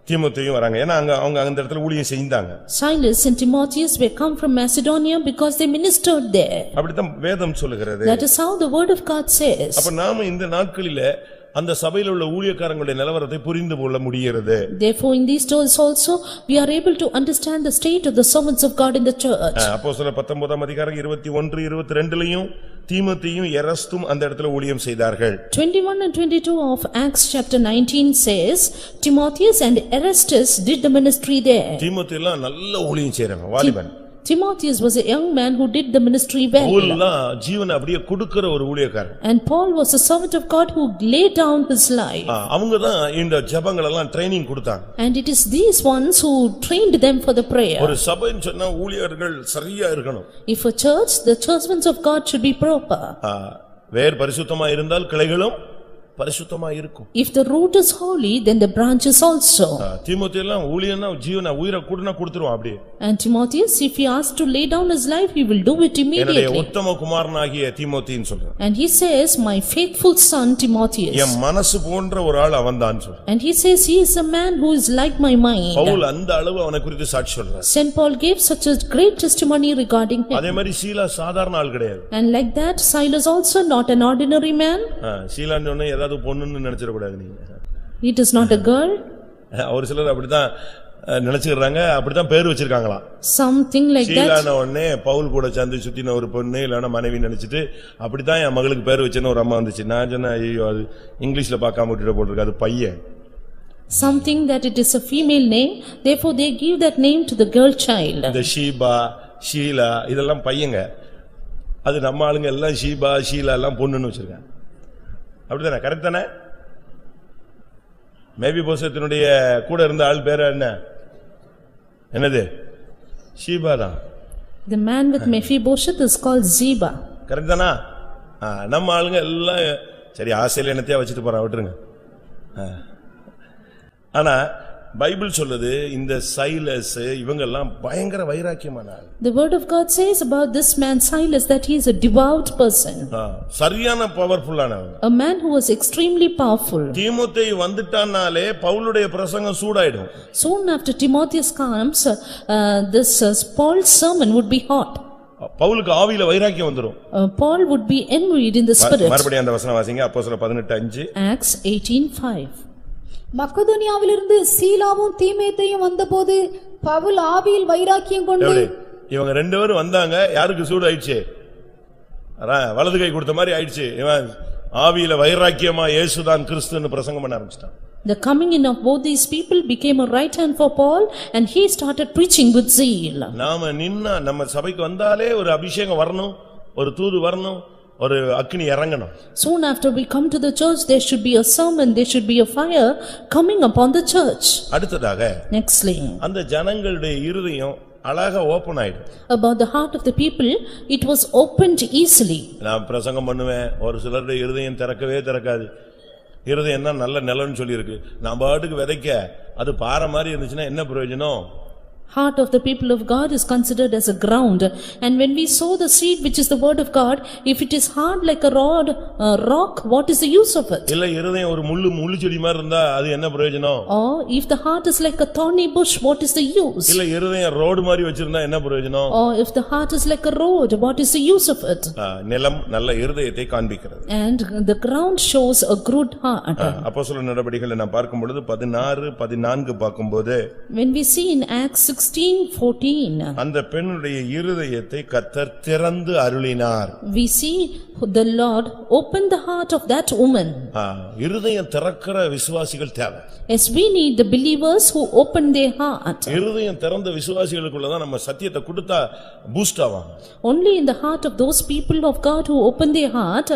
தீமோத்தேயும் வராங்க. ஏன்னா அவங்க அந்த இடத்துல ஊழியம் செய்தாங்க. Silas and Timotheus were come from Macedonia because they ministered there. அப்படிதான் வேதம் சொல்லுகிறது. That is how the word of God says. அப்ப நாம இந்த நாட்களிலே அந்த சபையில உள்ள ஊழியக்காரங்களுடைய நிலவரத்தை புரிந்து கொள்ள முடிகிறது. Therefore in these days also we are able to understand the state of the servants of God in the church. அப்போஸ்தலர் 19ஆம் அதிகாரம் 21, 22லயும் தீமோத்தேயும் எரஸ்தும் அந்த இடத்துல ஊழியம் செய்தார்கள். 21 and 22 of Acts chapter 19 says, Timotheus and Erastus did the ministry there. தீமோத்தேயும் எல்லாம் நல்ல ஊழியம் செய்றாங்க, வாலிபன். Timotheus was a young man who did the ministry well. பவுல்லாம் ஜீவனை அப்படியே கொடுக்கிற ஒரு ஊழியக்காரன். And Paul was a servant of God who laid down his life. அவங்க தான் இந்த ஜெபங்கள் எல்லாம் ட்ரெய்னிங் கொடுத்தாங்க. And it is these ones who trained them for the prayer. ஒரு சபைன்னு சொன்னா ஊழியர்கள் சரியா இருக்கணும். If a church, the servants of God should be proper. வேர் பரிசுத்தமா இருந்தால் கிளைகளும் பரிசுத்தமா இருக்கும். If the root is holy, then the branches also. தீமோத்தேயும் எல்லாம் ஊழியனா ஜீவனை உயிரை கூடனா கொடுத்துருவான் அப்படியே. And Timotheus, if he asks to lay down his life, he will do it என்னுடைய immediately. உத்தம குமாரனாகிய தீமோத்தேயுன்னு சொல்றான். And he says, my faithful son Timotheus. என் மனசு போன்ற ஒரு ஆள் அவன்தான் சொல்றான். And he says, he is a man who is like my mind. Pavul அந்த அளவு அவனை குறித்து சாட்சி சொல்றார். Saint Paul gave such a great testimony regarding him. அதே மாதிரி சீலா சாதாரண ஆள் கிடையாது. And like that, Silas also not an ordinary man. சீலான்னு சொன்னா ஏதாவது பொண்ணுன்னு நினைச்சிட கூடாது நீங்க. It is not a girl. ஒரு சிலர் அப்படிதான் நினைச்சுக்கிறாங்க, அப்படிதான் பேர் வச்சிருக்காங்களாம். Something like that. சீலான உடனே பவுல் கூட சேர்ந்து சுத்தின ஒரு பொண்ணு இல்லனா மனைவி நினைச்சிட்டு அப்படிதான் என் மகளுக்கு பேர் வச்சேன்னு ஒரு அம்மா வந்துச்சு. நான் சொன்னேன், ஐயோ அது இங்கிலீஷ்ல பார்க்காம விட்டுட்டு போட்டுருக்கு, அது பையன். Something that it is a female name, therefore they give that name to the girl child. இந்த ஷீபா ஷீலா இதெல்லாம் பையங்க. அது நம்ம ஆளுங்க எல்லாம் ஷீபா ஷீலா எல்லாம் பொண்ணுன்னு வச்சிருக்காங்க. அப்படிதானே? கரெக்ட் தானே? மேபி போசத்தினுடைய கூட இருந்த ஆள் பேர் என்ன? என்னது? ஷீபா தான். The man with Mephibosheth is called Ziba. Correct தானா? நம்ம ஆளுங்க எல்லாம் சரி ஆசையில என்னத்தையா வச்சுட்டு போறான், விட்டுருங்க. ஆனா பைபிள் சொல்லுது இந்த சைலஸ் இவங்க எல்லாம் பயங்கர வைராக்கியமான ஆள். The word of God says about this man Silas that he is a devout person. சரியான பவர்ஃபுல்லானவன். A man who was extremely powerful. தீமோத்தேயு வந்துட்டானாலே பவுலுடைய பிரசங்கம் சூடாயிடும். Soon after Timotheus comes, this Paul's sermon would be hot. பவுலுக்கு ஆவியில வைராக்கியம் வந்துரும். Paul would be envied in the spirit. மறுபடியும் அந்த வசனம் வாசிங்க. அப்போஸ்தலர் 18:5. Acts 18:5. மக்கதோனியாவிலிருந்து சீலாவும் தீமோத்தேயும் வந்தபோது பவுல் ஆவியில் வைராக்கியம் கொண்டு இவங்க ரெண்டு பேரும் வந்தாங்க. யாருக்கு சூடு ஆயிடுச்சு? வலது கை கொடுத்த மாதிரி ஆயிடுச்சு. இவன் ஆவியில வைராக்கியமா இயேசுதான் கிறிஸ்துன்னு பிரசங்கம் பண்ண ஆரம்பிச்சிட்டான். The coming in of both these people became a right hand for Paul and he started preaching with zeal. நாம நின்னா நம்ம சபைக்கு வந்தாலே ஒரு அபிஷேகம் வரணும், ஒரு தூது வரணும், ஒரு அக்கினி இறங்கணும். Soon after we come to the church, there should be a sermon, there should be a fire coming upon the church. அடுத்ததாக Nextly, அந்த ஜனங்களுடைய இருதயம் அழகா ஓபன் ஆயிடும். about the heart of the people, it was opened easily. நான் பிரசங்கம் பண்ணுவேன், ஒரு சிலருடைய இருதயம் திறக்கவே திறக்காது. இருதயம் தான் நல்ல நிலம்னு சொல்லி இருக்கு. நான் பாட்டுக்கு விதைக்க அது பாறை மாதிரி இருந்துச்சுன்னா என்ன பிரயோஜனம்? Heart of the people of God is considered as a ground, and when we sow the seed which is the word of God, if it is hard like a rock, what is the use of it? இல்ல இருதயம் ஒரு முள்ளு செடி மாதிரி இருந்தா அது என்ன பிரயோஜனம்? Or if the heart is like a thorny bush, what is the use? இல்ல இருதயம் ரோடு மாதிரி வச்சிருந்தா என்ன பிரயோஜனம்? Or if the heart is like a road, what is the use of it? நிலம் நல்ல இருதயத்தை காண்பிக்கிறது. And the ground shows a good heart. அப்போஸ்தலர் நடபடிகளை நான் பார்க்கும் பொழுது 16 14 பார்க்கும்போது, When we see in Acts 16:14, அந்த பெண்ணுடைய இருதயத்தை கர்த்தர் திறந்து அருளினார். we see the Lord open the heart of that woman. இருதயம் திறக்கிற விசுவாசிகள் தேவை. Yes, we need the believers who open their heart. இருதயம் திறந்த விசுவாசிகளுக்குள்ள தான் நம்ம சத்தியத்தை கொடுத்தா பூஸ்ட் ஆவாங்க. Only in the heart of those people of God who open their heart,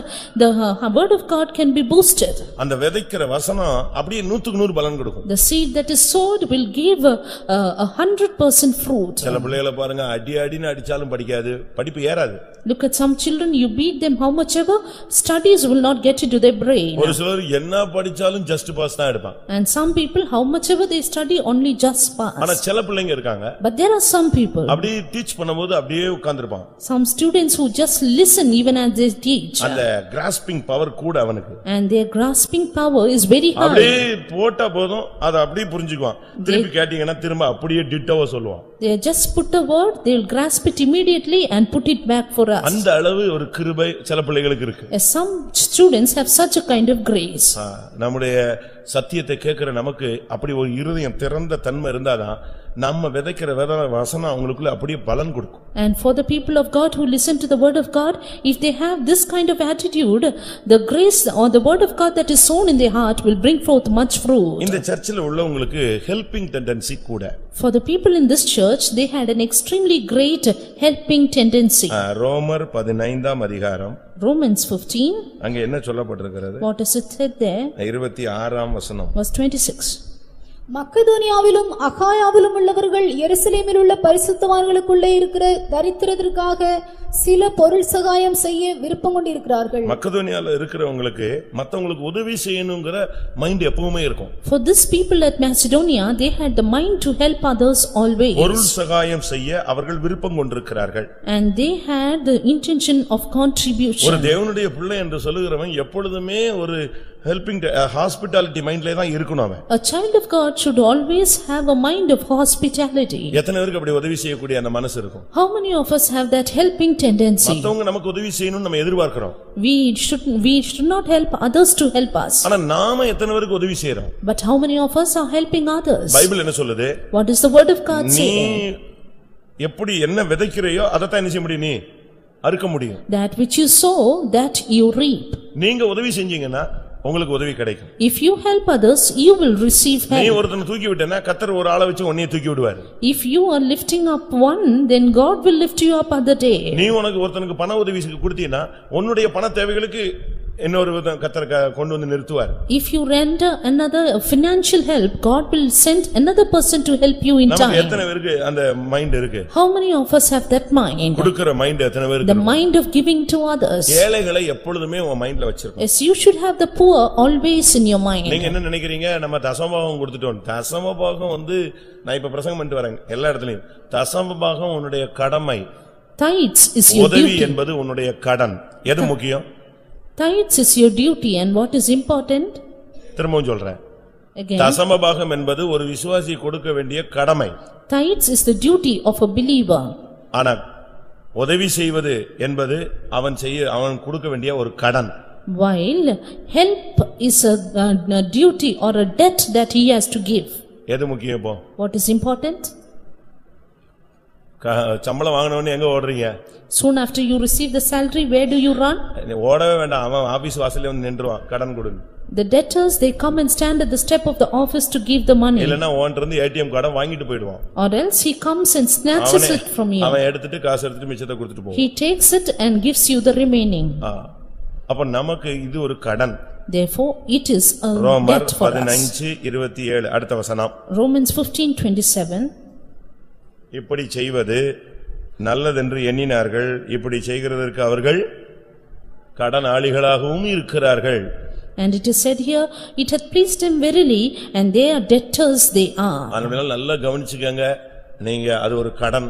the word of God can be boosted. அந்த விதைக்கிற வசனம் அப்படியே 100% பலன் கொடுக்கும். The seed that is sowed will give 100% fruit. சில பிள்ளைகளை பாருங்க, அடின்னு அடிச்சாலும் படிக்காது, படிப்பு ஏறாது. Look at some children, you beat them how much ever, studies will not get into their brain. ஒரு சிலர் என்ன படிச்சாலும் ஜஸ்ட் பாஸ் தான் எடுப்பாங்க. And some people, how much ever they study, only just pass. ஆனா சில பிள்ளைங்க இருக்காங்க, But there are some people, அப்படியே டீச் பண்ணும்போது அப்படியே உட்கார்ந்திருப்பாங்க. some students who just listen even as they teach. அந்த கிராஸ்பிங் பவர் கூட அவனுக்கு. And their grasping power is very high. அப்படியே போட்டா போதும், அதை அப்படியே புரிஞ்சுக்குவான். திருப்பி கேட்டீங்கன்னா திரும்ப அப்படியே டிட்டோவா சொல்லுவான். They just put a word, they will grasp it immediately and put it back for us. அந்த அளவு ஒரு கிருபை சில பிள்ளைகளுக்கு இருக்கு. As some students have such a kind of grace. நம்முடைய சத்தியத்தை கேட்கிற நமக்கு அப்படி ஒரு இருதயம் திறந்த தன்மை இருந்தாதான் நம்ம விதைக்கிற வசனம் அவங்களுக்குள்ள அப்படியே பலன் கொடுக்கும். And for the people of God who listen to the word of God, if they have this kind of attitude, the grace or the word of God that is sown in their heart will bring forth much fruit. இந்த சர்ச்சில் உள்ளவங்களுக்கு ஹெல்பிங் டெண்டன்சி கூட. For the people in this church, they had an extremely great helping tendency. ரோமர் 15ஆம் அதிகாரம், Romans 15, அங்க என்ன சொல்லப்பட்டிருக்கிறது? what is it said there? 26ஆம் வசனம். Verse 26. மக்கதோனியாவிலும் அகாயாவிலும் உள்ளவர்கள் எருசலேமில் உள்ள பரிசுத்தவான்களுக்குள்ளே இருக்கிற தரித்திரத்திற்காக சில பொருள் சகாயம் செய்ய விருப்பம் கொண்டிருக்கிறார்கள். மக்கதோனியால இருக்கிறவங்களுக்கு மத்தவங்களுக்கு உதவி செய்யணும்ங்கற மைண்ட் எப்பவுமே இருக்கும். For this people at Macedonia, they had the mind to help others always. பொருள் சகாயம் செய்ய அவர்கள் விருப்பம் கொண்டிருக்கிறார்கள். And they had the intention of contribution. ஒரு தேவனுடைய பிள்ளை என்று சொல்லுகிறவன் எப்பொழுதுமே ஒரு ஹெல்பிங் ஹாஸ்பிட்டாலிட்டி மைண்ட்ல தான் இருக்கணும் அவன். A child of God should always have a mind of hospitality. எத்தனை பேருக்கு அப்படி உதவி செய்யக்கூடிய அந்த மனசு இருக்கும்? How many of us have that helping tendency? மத்தவங்க நமக்கு உதவி செய்யணும்னு நம்ம எதிர்பார்க்கிறோம். We should not help others to help us. ஆனா நாம எத்தனை பேருக்கு உதவி செய்றோம்? But how many of us are helping others? Bible என்ன சொல்லுது? What is the word of God நீ saying? எப்படி என்ன விதைக்கிறையோ அதை தான் என்ன செய்ய முடியும்? நீ அறுக்க முடியும். That which you sow, that you reap. நீங்க உதவி செஞ்சீங்கன்னா உங்களுக்கு உதவி கிடைக்கும். If you help others, you will receive help. நீ ஒருத்தனை தூக்கி விட்டேன்னா கர்த்தர் ஒரு ஆளை வச்சு உன்னைய தூக்கி விடுவார். If you are lifting up one, then God will lift you up other day. நீ உனக்கு ஒருத்தனுக்கு பண உதவி கொடுத்தீனா உன்னுடைய பண தேவைகளுக்கு இன்னொரு கர்த்தர் கொண்டு வந்து நிறுத்துவார். If you render another financial help, God will send another person to help you in time. நமக்கு எத்தனை பேருக்கு அந்த மைண்ட் இருக்கு? How many of us have that mind? கொடுக்கிற மைண்ட் எத்தனை பேருக்கு? The mind of giving to others. ஏழைகளை எப்பொழுதுமே உன் மைண்ட்ல வச்சிருக்கணும். Yes, you should have the poor always in your mind. நீங்க என்ன நினைக்கிறீங்க? நம்ம தசமபாகம் கொடுத்துட்டோம். தசமபாகம் நான் இப்ப பிரசங்கம் பண்ணிட்டு வரேன் எல்லா இடத்துலயும். தசமபாகம் உன்னுடைய கடமை. Tithes is your duty. உதவி என்பது உன்னுடைய கடன். எது முக்கியம்? Tithes is your duty, and what is important? திரும்பவும் சொல்றேன். Again, தசமபாகம் என்பது ஒரு விசுவாசி கொடுக்க வேண்டிய கடமை. tithes is the duty of a believer. ஆனா உதவி செய்வது என்பது அவன் கொடுக்க வேண்டிய ஒரு கடன். While help is a duty or a debt that he has to give. எது முக்கியம் இப்போ? What is important? சம்பளம் வாங்கினவொடனே எங்க ஓடுறீங்க? Soon after you receive the salary, where do you run? ஓடவே வேண்டாம், அவன் ஆபீஸ் வாசல்ல வந்து நின்றுவான், கடன் கொடுங்க. The debtors, they come and stand at the step of the office to give the money. இல்லனா ஓன்ட்ட இருந்து ஏடிஎம் கார்டை வாங்கிட்டு போய்டுவான். Or else he comes and snatches it from you. அவன் எடுத்துட்டு காசு எடுத்துட்டு மிச்சத்தை கொடுத்துட்டு போவான். He takes it and gives you the remaining. அப்ப நமக்கு இது ஒரு கடன். Therefore it is a ரோமர் debt for us. 15:27 அடுத்த வசனம். Romans 15:27. இப்படி செய்வது நல்லதென்று எண்ணினார்கள், இப்படி செய்கிறதற்கு அவர்கள் கடனாளிகளாகவும் இருக்கிறார்கள். And it is said here, it hath pleased him verily, and they are debtors they are. அதனால நல்லா கவனிச்சுக்கங்க, நீங்க அது ஒரு கடன்,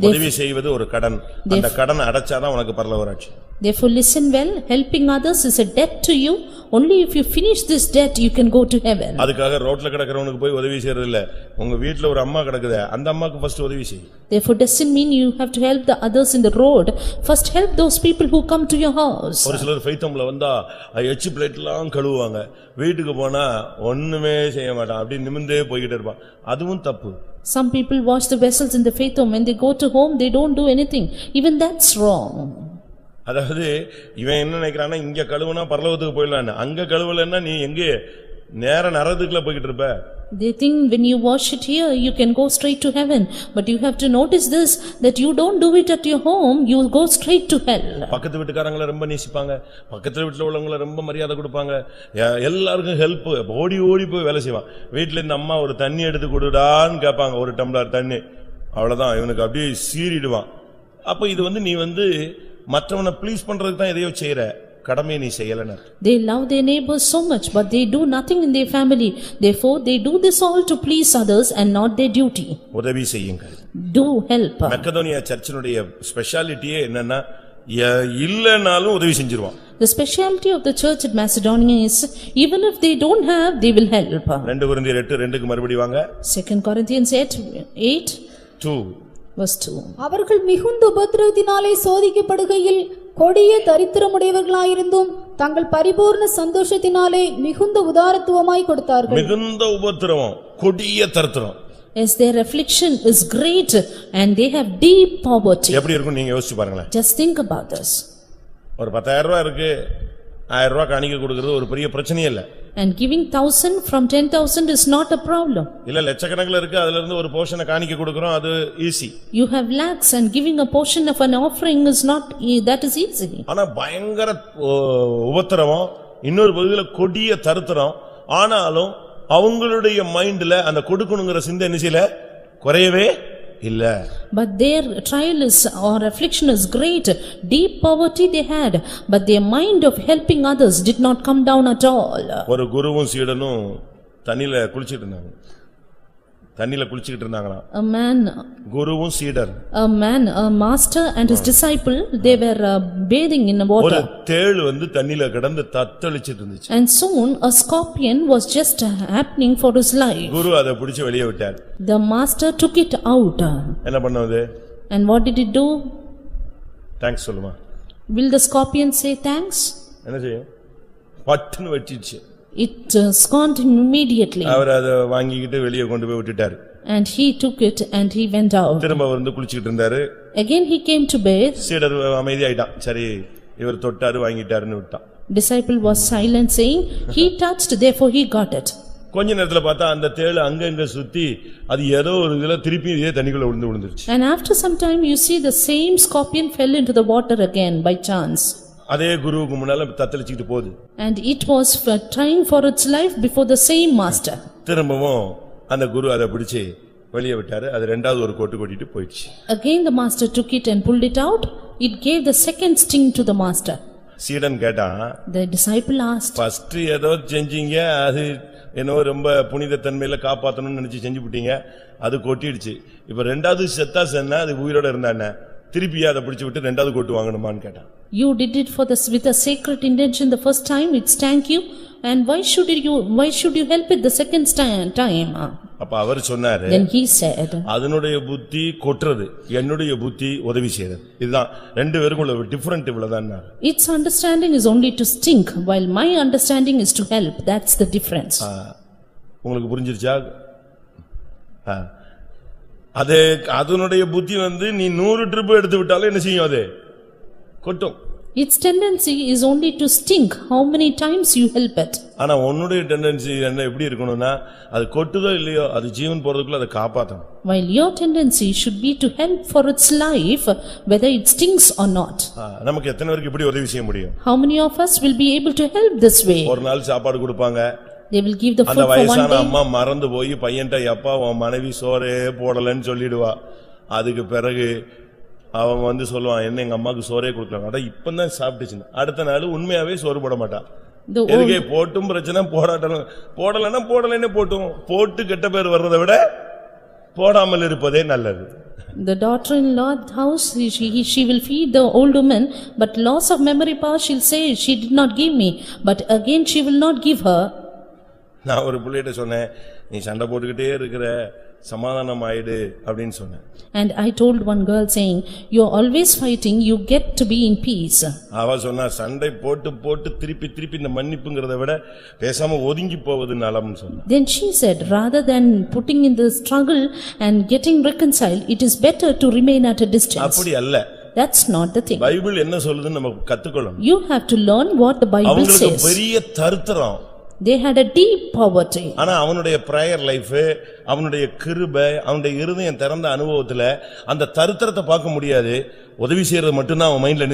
உதவி செய்வது ஒரு கடன். அந்த கடன் அடைச்சாதான் உனக்கு பரலோக ராஜ்யம். Therefore listen well, helping others is a debt to you. Only if you finish this debt you can go to heaven. அதுக்காக ரோட்ல கிடக்கிறவனுக்கு போய் உதவி செய்யறது இல்ல. உங்க வீட்ல ஒரு அம்மா கிடக்குதே, அந்த அம்மாக்கு ஃபர்ஸ்ட் உதவி செய். Therefore doesn't mean you have to help the others in the road. First help those people who come to your house. ஒரு சிலர் ஃபைத்தம்ல வந்தா எச்சி பிளேட்லாம் கழுவுவாங்க, வீட்டுக்கு போனா ஒண்ணுமே செய்ய மாட்டான், அப்படி நிமிர்ந்தே போயிட்டே இருப்பான். அதுவும் தப்பு. Some people wash the vessels in the faith home. When they go to home they don't do anything. Even that's wrong. அதாவது இவன் என்ன நினைக்கிறான்னா, இங்க கழுவுனா பரலோகத்துக்கு போயிடலான்னு, அங்க கழுவலன்னா நீ எங்க நேர நரகத்துக்குள்ள போயிட்டு இருப்ப. They think when you wash it here you can go straight to heaven, but you have to notice this, that you don't do it at your home, you will go straight to hell. பக்கத்து வீட்டுக்காரங்களை ரொம்ப நேசிப்பாங்க, பக்கத்து வீட்டுல உள்ளவங்களை ரொம்ப மரியாதை கொடுப்பாங்க, எல்லாருக்கும் ஹெல்ப், ஓடி ஓடி போய் வேலை செய்வான். வீட்டுல இந்த அம்மா ஒரு தண்ணி எடுத்து கொடுடான்னு கேட்பாங்க, ஒரு டம்ளர் தண்ணி, அவ்வளவுதான் இவனுக்கு அப்படியே சீறிடுவான். அப்ப இது நீ மற்றவனை ப்ளீஸ் பண்றதுக்கு தான் எதையோ செய்யற, கடமையை நீ செய்யலன்னு. They love their neighbors so much, but they do nothing in their family. Therefore they do this all to please others and not their duty. உதவி செய்யுங்கள். Do help. மக்கதோனியா சர்ச்சினுடைய ஸ்பெஷாலிட்டியே என்னன்னா, இல்லனாலும் உதவி செஞ்சிருவான். The speciality of the church at Macedonia is, even if they don't have, they will help. 2 கொரிந்தியர் 8:2க்கு மறுபடி வாங்க. 2 Corinthians 8:2. Verse 2. அவர்கள் மிகுந்த உபத்திரவத்தினாலே சோதிக்கப்படுகையில் கொடிய தரித்திரமுடையவர்களாயிருந்தும் தங்கள் பரிபூர்ண சந்தோஷத்தினாலே மிகுந்த உதாரத்துவமாய் கொடுத்தார்கள். மிகுந்த உபத்திரவம், கொடிய தரித்திரம். As their affliction is great and they have deep poverty. எப்படி இருக்கும் நீங்க யோசிச்சு பாருங்களேன். Just think about this. ஒரு 10,000 ரூபாய் இருக்கு, 1000 ரூபாய் காணிக்கை கொடுக்கிறது ஒரு பெரிய பிரச்சனையே இல்ல. And giving 1,000 from 10,000 is not a problem. இல்ல லட்சக்கணக்கில் இருக்கு, அதுல இருந்து ஒரு போர்ஷனை காணிக்கை கொடுக்கிறோம், அது easy. You have lakhs and giving a portion of an offering is not, that is easy. ஆனா பயங்கர உபத்திரவம், இன்னொரு பகுதியில கொடிய தரித்திரம். ஆனாலும் அவங்களுடைய மைண்ட்ல அந்த கொடுக்கணுங்கிற சிந்தை என்ன குறையவே இல்ல. But their trial is or affliction is great, deep poverty they had, but their mind of helping others did not come down at all. ஒரு குருவும் சீடனும் தண்ணில குளிச்சிட்டு இருந்தாங்களாம். A man, குருவும் சீடர், a master and his disciple, they were bathing in the ஒரு water. தேள் தண்ணில கிடந்து தத்தளிச்சிட்டு இருந்துச்சு. And soon a scorpion was just happening for his life. குரு அதை பிடிச்சு வெளியே விட்டார். The master took it out. என்ன பண்ணது? And what did it do? Thanks சொல்லுமா. Will the scorpion say thanks? என்ன செய்யும்? பட்டுன்னு வெட்டிச்சு. It scorned him immediately. அவர் அதை வாங்கிக்கிட்டு வெளியே கொண்டு போய் விட்டுட்டார். And he took it and he went out. திரும்ப குளிச்சிட்டு இருந்தாரு. Again he came to bathe. சீடர் அமைதியாயிட்டான், சரி இவர் தொட்டாரு வாங்கிட்டாருன்னு விட்டான். Disciple was silent, saying, he touched, therefore he got it. கொஞ்ச நேரத்துல பார்த்தா அந்த தேள் அங்கங்க சுத்தி அது ஏதோ ஒரு இதுல திருப்பி இதே தண்ணிக்குள்ள விழுந்துருச்சு. And after some time you see the same scorpion fell into the water again by chance. அதே குருவுக்கு முன்னால தத்தளிச்சிட்டு போகுது. And it was trying for its life before the same master. திரும்பவும் அந்த குரு அதை பிடிச்சு வெளியே விட்டாரு. அது இரண்டாவது ஒரு கோட்டு கொட்டிட்டு போயிடுச்சு. Again the master took it and pulled it out. It gave the second sting to the master. சீடன் கேட்டான். The disciple asked, ஃபர்ஸ்ட் ஏதோ செஞ்சீங்க, அது என்னோ ரொம்ப புனித தன்மையில காப்பாத்தணும்னு நினைச்சு செஞ்சு விட்டீங்க, அது கொட்டிடுச்சு. இப்ப இரண்டாவது செத்தா சென்னா அது உயிரோட இருந்தானே, திருப்பியா அதை பிடிச்சு விட்டு இரண்டாவது கோட்டு வாங்கணுமான்னு கேட்டான். You did it for this with a sacred intention the first time, it stank you, and why should you help it the second time? அப்ப அவர் சொன்னாரு. Then he said, அதனுடைய புத்தி கொட்றது, என்னுடைய புத்தி உதவி செய்யறது. இதுதான் ரெண்டு பேருக்கும் உள்ள டிஃபரண்ட் இவ்வளவுதான். Its understanding is only to stink, while my understanding is to help. That's the difference. உங்களுக்கு புரிஞ்சிருச்சா? அது அதனுடைய புத்தி நீ 100 ட்ரிப் எடுத்து விட்டாலும் என்ன செய்யும், அது கொட்டும். Its tendency is only to stink how many times you help it. ஆனா உன்னுடைய டெண்டன்சி என்ன எப்படி இருக்கணும்னா, அது கொட்டுதோ இல்லையோ அது ஜீவன் போறதுக்குள்ள அதை காப்பாத்தணும். While your tendency should be to help for its life, whether it stinks or not. நமக்கு எத்தனை பேருக்கு இப்படி உதவி செய்ய முடியும்? How many of us will be able to help this way? ஒரு நாள் சாப்பாடு கொடுப்பாங்க, They will give the food அந்த for one வயசான day. அம்மா மறந்து போய் பையன்ட்ட, அப்பா உன் மனைவி சோறே போடலன்னு சொல்லிடுவா. அதுக்கு பிறகு அவன் சொல்லுவான், என்ன எங்க அம்மாக்கு சோறே கொடுக்கல, அதான் இப்பதான் சாப்பிட்டுச்சு. அடுத்த நாள் உண்மையாவே சோறு போட மாட்டான். எதுக்கே போட்டும் பிரச்சனை, போடாட்டணும், போடலன்னா போடலன்னு போட்டும், போட்டு கெட்ட பேர் வர்றதை விட போடாமல் இருப்பதே நல்லது. The daughter-in-law house, she will feed the old woman, but loss of memory power she'll say, she did not give me, but again she will not give her. நான் ஒரு பிள்ளைகிட்ட சொன்னேன், நீ சண்டை போட்டுக்கிட்டே இருக்கிற, சமாதானம் ஆயிடு அப்படின்னு சொன்னேன். And I told one girl saying, you're always fighting, you get to be in peace. அவ சொன்னா, சண்டை போட்டு போட்டு திருப்பி திருப்பி இந்த மன்னிப்புங்கிறத விட பேசாம ஒதுங்கி போவது நலம்னு சொன்னா. Then she said, rather than putting in the struggle and getting reconciled, it is better to remain at a distance. அப்படி அல்ல. That's not the thing. Bible என்ன சொல்லுதுன்னு நம்ம கத்துக்கொள்ளணும். You have to learn what the Bible அவங்களுக்கு says. பெரிய தரித்திரம். They had a deep poverty. ஆனா அவனுடைய prayer life, அவனுடைய கிருபை, அவனுடைய இருதயம் திறந்த அனுபவத்துல அந்த தரித்திரத்தை பார்க்க முடியாது. உதவி செய்யறது மட்டும்தான் அவன் மைண்ட்ல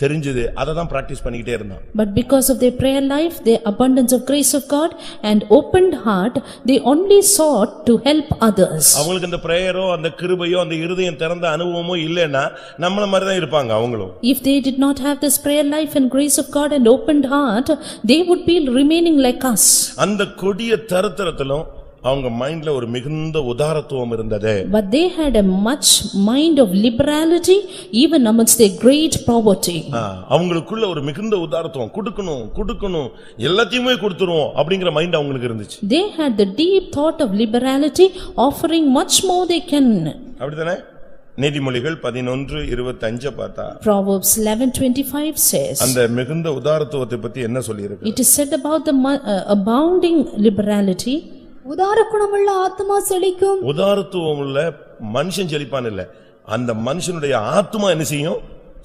தெரிஞ்சது. அதை தான் பிராக்டிஸ் பண்ணிக்கிட்டே இருந்தான். But because of their prayer life, their abundance of grace of God and opened heart, they only sought to help others. அவங்களுக்கு அந்த பிரேயரோ அந்த கிருபையோ அந்த இருதயம் திறந்த அனுபவமோ இல்லைன்னா நம்மள மாதிரி தான் இருப்பாங்க அவங்களும். If they did not have this prayer life and grace of God and opened heart, they would be remaining like us. அந்த கொடிய தரித்திரத்திலும் அவங்க மைண்ட்ல ஒரு மிகுந்த உதாரத்துவம் இருந்தது. But they had a much mind of liberality even amidst their great poverty. அவங்களுக்குள்ள ஒரு மிகுந்த உதாரத்துவம், கொடுக்கணும் எல்லாத்தையுமே கொடுத்துருவோம் அப்படிங்கிற மைண்ட் அவங்களுக்கு இருந்துச்சு. They had the deep thought of liberality, offering much more they can. அப்படிதானே? நீதிமொழிகள் 11:25 பார்த்தா Proverbs 11:25 says, அந்த மிகுந்த உதாரத்துவத்தை பத்தி என்ன சொல்லி இருக்கு? It is said about the abounding liberality. உதார குணமுள்ள ஆத்துமா செழிக்கும். உதாரத்துவம் உள்ள மனுஷன் செழிப்பான் இல்ல, அந்த மனுஷனுடைய ஆத்துமா என்ன செய்யும்?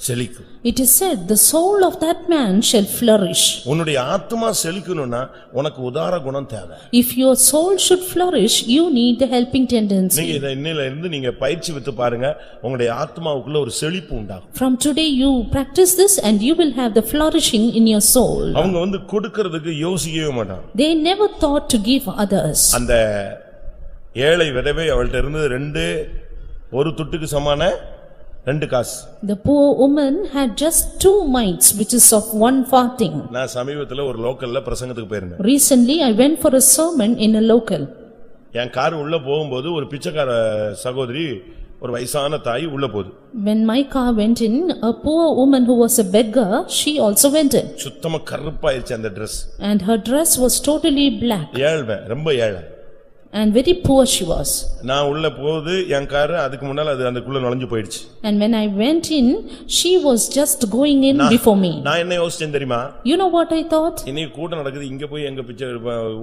செழிக்கும். It is said, the soul of that man shall flourish. உன்னுடைய ஆத்துமா செழிக்கணும்னா உனக்கு உதார குணம் தேவை. If your soul should flourish, you need the helping tendency. நீங்க இத இன்னையில இருந்து நீங்க பயிற்சி விட்டு பாருங்க, உங்களுடைய ஆத்துமாவுக்குள்ள ஒரு செழிப்பு உண்டாகும். From today you practice this and you will have the flourishing in your soul. அவங்க கொடுக்கிறதுக்கு யோசிக்கவே மாட்டாங்க. They never thought to give others. அந்த ஏழை விதவை அவள்கிட்ட இருந்தது ஒரு துட்டுக்கு சமான 2 காசு. The poor woman had just 2 mites, which is of 1 farthing. நான் சமீபத்துல ஒரு லோக்கல்ல பிரசங்கத்துக்கு போயிருந்தேன். Recently I went for a sermon in a local. N car உள்ள போகும்போது ஒரு பிச்சைக்கார சகோதரி, ஒரு வயசான தாய் உள்ள போகுது. When my car went in, a poor woman who was a beggar, she also went in. சுத்தமா கருப்பாயிருச்சு அந்த Dress. And her dress was totally black. ஏழ்மை, ரொம்ப ஏழை. And very poor she was. நான் உள்ள போகுது, என் கார் அதுக்கு முன்னால அது அதுக்குள்ள நுழைஞ்சு போயிடுச்சு. And when I went in, she was just going in before me. நான் என்ன யோசிச்சேன் தெரியுமா? You know what I thought? இன்னைக்கு கூட்டம் நடக்குது, இங்க போய் எங்க பிச்சை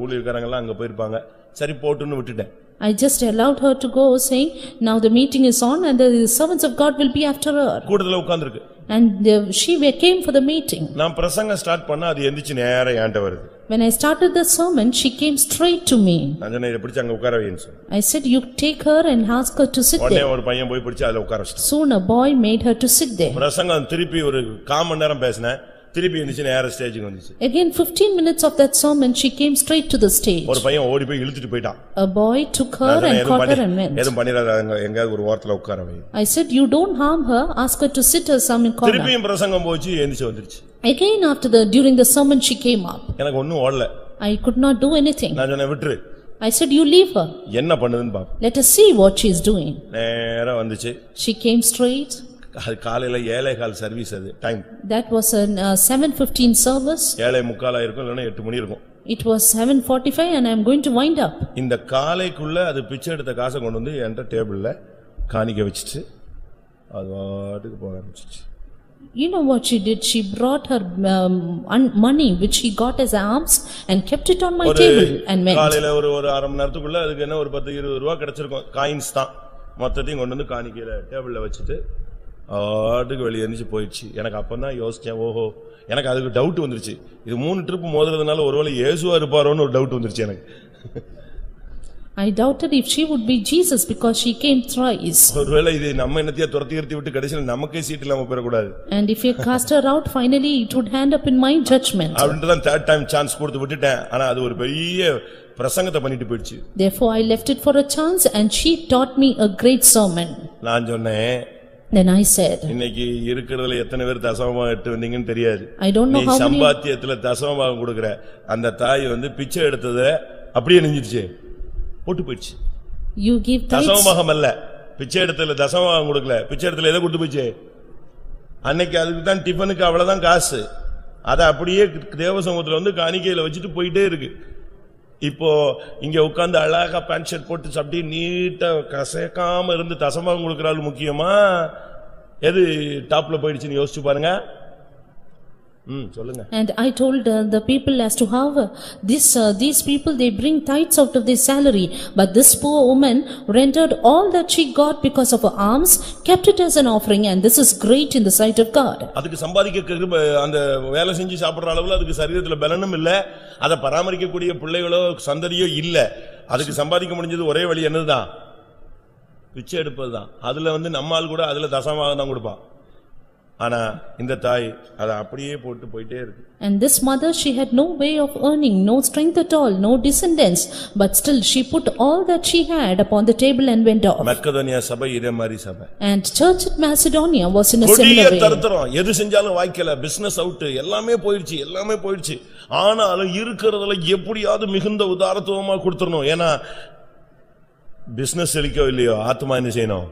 ஊழியக்காரங்க எல்லாம் அங்க போயிருப்பாங்க, சரி போட்டுன்னு விட்டுட்டேன். I just allowed her to go, saying, now the meeting is on and the servants of God will be after her. கூட்டத்துல உட்கார்ந்திருக்கு. And she came for the meeting. நான் பிரசங்கம் ஸ்டார்ட் பண்ணா அது எந்திச்சு நேரா என்கிட்ட வருது. When I started the sermon, she came straight to me. நான் சொன்னேன், இத பிடிச்சு அங்க உட்கார வைன்னு சொன்னேன். I said, you take her and ask her to sit உடனே there. ஒரு பையன் போய் பிடிச்சு அதுல உட்கார வச்சிட்டான். Soon a boy made her to sit there. பிரசங்கம் திருப்பி ஒரு 1/4 மணி நேரம் பேசினேன், திருப்பி எந்திச்சு நேரா ஸ்டேஜுக்கு வந்துச்சு. Again 15 minutes of that sermon, she came straight to the stage. ஒரு பையன் ஓடி போய் இழுத்துட்டு போயிட்டான். A boy took her and caught her and went. எதுவும் பண்ணிராத, எங்க ஒரு ஓரத்துல உட்கார வை. I said, you don't harm her, ask her to sit her some corner. திருப்பியும் பிரசங்கம் போச்சு, எந்திச்சு வந்துருச்சு. Again during the sermon she came up. எனக்கு ஒண்ணும் ஓடல. I could not do anything. நான் சொன்னேன், விட்டுரு. I said, you leave her. என்ன பண்ணுதுன்னு பாப்போம். Let us see what she is doing. நேரா வந்துச்சு. She came straight. அது காலையில 7:15 சர்வீஸ், அது time. That was a 7:15 service. 7:45 இருக்கும், இல்லனா 8 மணி இருக்கும். It was 7:45 and I am going to wind up. இந்த காலைக்குள்ள அது பிச்சை எடுத்த காசை கொண்டு வந்து என்கிட்ட டேபிள்ல காணிக்க வச்சிட்டு அது வாட்டுக்கு போக ஆரம்பிச்சிச்சு. You know what she did? She brought her money which she got as alms and kept it on my table and went. காலையில ஒரு 1/2 மணி நேரத்துக்குள்ள அதுக்கு என்ன ஒரு 10-20 ரூபாய் கிடைச்சிருக்கும், காயின்ஸ் தான். மொத்தத்தையும் கொண்டு வந்து காணிக்கையில டேபிள்ல வச்சுட்டு ஆட்டுக்கு வெளியே எரிஞ்சு போயிடுச்சு. எனக்கு அப்பதான் யோசிச்சேன், ஓஹோ, எனக்கு அதுக்கு டவுட் வந்துருச்சு. இது 3 ட்ரிப் மோதுறதுனால ஒருவேளை இயேசுவா இருப்பாரோன்னு ஒரு டவுட் வந்துருச்சு எனக்கு. I doubted if she would be Jesus because she came thrice. ஒருவேளை இது நம்ம என்னத்தையா துரத்தி விட்டு கடைசியில நமக்கே சீட் இல்லாம போயிடக்கூடாது. And if you cast her out, finally it would end up in my judgment. அப்படின்ட்டு தான் தேர்ட் டைம் சான்ஸ் கொடுத்து விட்டுட்டேன். ஆனா அது ஒரு பெரிய பிரசங்கத்தை பண்ணிட்டு போயிடுச்சு. Therefore I left it for a chance and she taught me a great sermon. நான் சொன்னேன், Then I said, இன்னைக்கு இருக்கிறதுல எத்தனை பேர் தசமபாகம் எடுத்து வந்தீங்கன்னு தெரியாது. I don't know நீ how many. சம்பாத்தியத்துல தசமபாகம் கொடுக்கற அந்த தாய் பிச்சை எடுத்தத அப்படியே நெஞ்சிருச்சு, போட்டு போயிடுச்சு. You give tithes. தசமபாகம் அல்ல, பிச்சை எடுத்ததுல தசமபாகம் கொடுக்கல, பிச்சை எடுத்ததுல எதை கொடுத்து போயிடுச்சு? அன்னைக்கு அதுக்கு தான் டிஃபனுக்கு அவ்வளவுதான் காசு. அதை அப்படியே தேவசமூகத்துல காணிக்கையில வச்சுட்டு போயிட்டே இருக்கு. இப்போ இங்க உட்கார்ந்து அழகா பேண்ட் ஷர்ட் போட்டு அப்படியே நீட்டா கசக்காம இருந்து தசமபாகம் கொடுக்கறாள் முக்கியமா, எது டாப்ல போயிடுச்சுன்னு யோசிச்சு பாருங்க. சொல்லுங்க. And I told the people as to how these people they bring tithes out of their salary, but this poor woman rendered all that she got because of her alms, kept it as an offering, and this is great in the sight of God. அதுக்கு சம்பாதிக்க அந்த வேலை செஞ்சு சாப்பிடுற அளவுல அதுக்கு சரீரத்துல பலனும் இல்ல, அதை பராமரிக்க கூடிய பிள்ளைகளோ சந்ததியோ இல்ல. அதுக்கு சம்பாதிக்க முடிஞ்சது ஒரே வழி என்னதுதான்? பிச்சை எடுப்பதுதான். அதுல நம்மால் கூட அதுல தசமபாகம் தான் கொடுப்பான். ஆனா இந்த தாய் அதை அப்படியே போட்டு போயிட்டே இருக்கு. And this mother, she had no way of earning, no strength at all, no descendants, but still she put all that she had upon the table and went off. Macedonia சபை இதே மாதிரி சபை. And church at Macedonia was in a similar way. தரதரம் எது செஞ்சாலும் வாய்க்கல, பிசினஸ் அவுட், எல்லாமே போயிடுச்சு. ஆனாலும் இருக்கிறதுல எப்படியாவது மிகுந்த உதாரத்துவமா கொடுத்துறணும். ஏன்னா பிசினஸ் செழிக்கோ இல்லையோ, ஆத்மா என்ன செய்யணும்?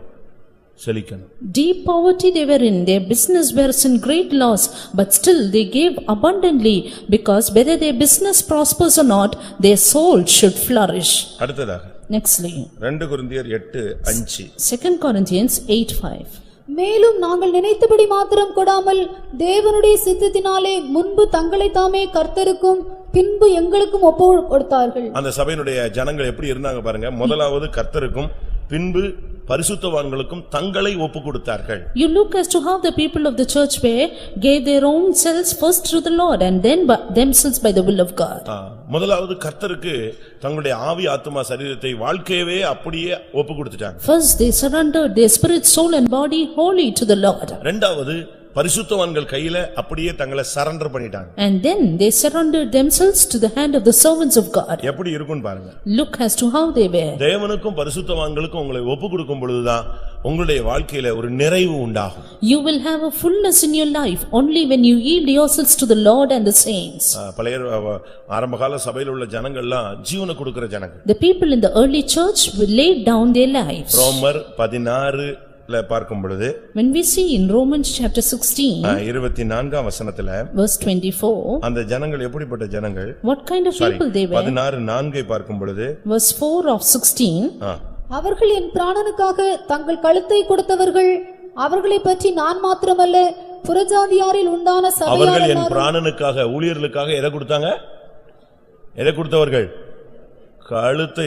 செழிக்கணும். Deep poverty they were in, their business was in great loss, but still they gave abundantly, because whether their business prospers or not, their soul should flourish. அடுத்ததாக Nextly, 2 கொரிந்தியர் 8:5. 2 Corinthians 8:5. மேலும் நாங்கள் நினைத்தபடி மாத்திரம் கொடாமல் தேவனுடைய சித்தத்தினாலே முன்பு தங்களை தாமே கர்த்தருக்கும் பின்பு எங்களுக்கும் ஒப்பு கொடுத்தார்கள். அந்த சபையினுடைய ஜனங்கள் எப்படி இருந்தாங்க பாருங்க. முதலாவது கர்த்தருக்கும் பின்பு பரிசுத்தவான்களுக்கும் தங்களை ஒப்பு கொடுத்தார்கள். You look as to how the people of the church gave their own selves first to the Lord and then themselves by the will of God. முதலாவது கர்த்தருக்கு தங்களுடைய ஆவி ஆத்துமா சரீரத்தை வாழ்க்கையவே அப்படியே ஒப்பு கொடுத்துட்டாங்க. First they surrendered their spirit, soul and body wholly to the Lord. இரண்டாவது பரிசுத்தவான்கள் கையில அப்படியே தங்களை சரண்டர் பண்ணிட்டாங்க. And then they surrendered themselves to the hand of the servants of God. எப்படி இருக்குன்னு பாருங்க. Look as to how they were. தேவனுக்கும் பரிசுத்தவான்களுக்கும் உங்களை ஒப்பு கொடுக்கும் பொழுதுதான் உங்களுடைய வாழ்க்கையில ஒரு நிறைவு உண்டாகும். You will have a fullness in your life only when you yield yourselves to the Lord and the saints. பழைய ஆரம்பகால சபையில் உள்ள ஜனங்கள்லாம் ஜீவனை கொடுக்கிற ஜனங்கள். The people in the early church will lay down their lives. ரோமர் 16 பார்க்கும் பொழுது, when we see in Romans chapter 16 24ஆம் வசனத்துல verse 24, அந்த ஜனங்கள் எப்படிப்பட்ட ஜனங்கள், what kind of people they were. 16:4 பார்க்கும் பொழுது verse 4 of 16, அவர்கள் என் பிராணனுக்காக தங்கள் கழுத்தை கொடுத்தவர்கள், அவர்களை பற்றி நான் மாத்திரமல்ல புறஜாதியாரில் உண்டான சபையார் அவர்கள் என் பிராணனுக்காக ஊழியர்களுக்காக எதை கொடுத்தாங்க? எதை கொடுத்தவர்கள்? கழுத்தை.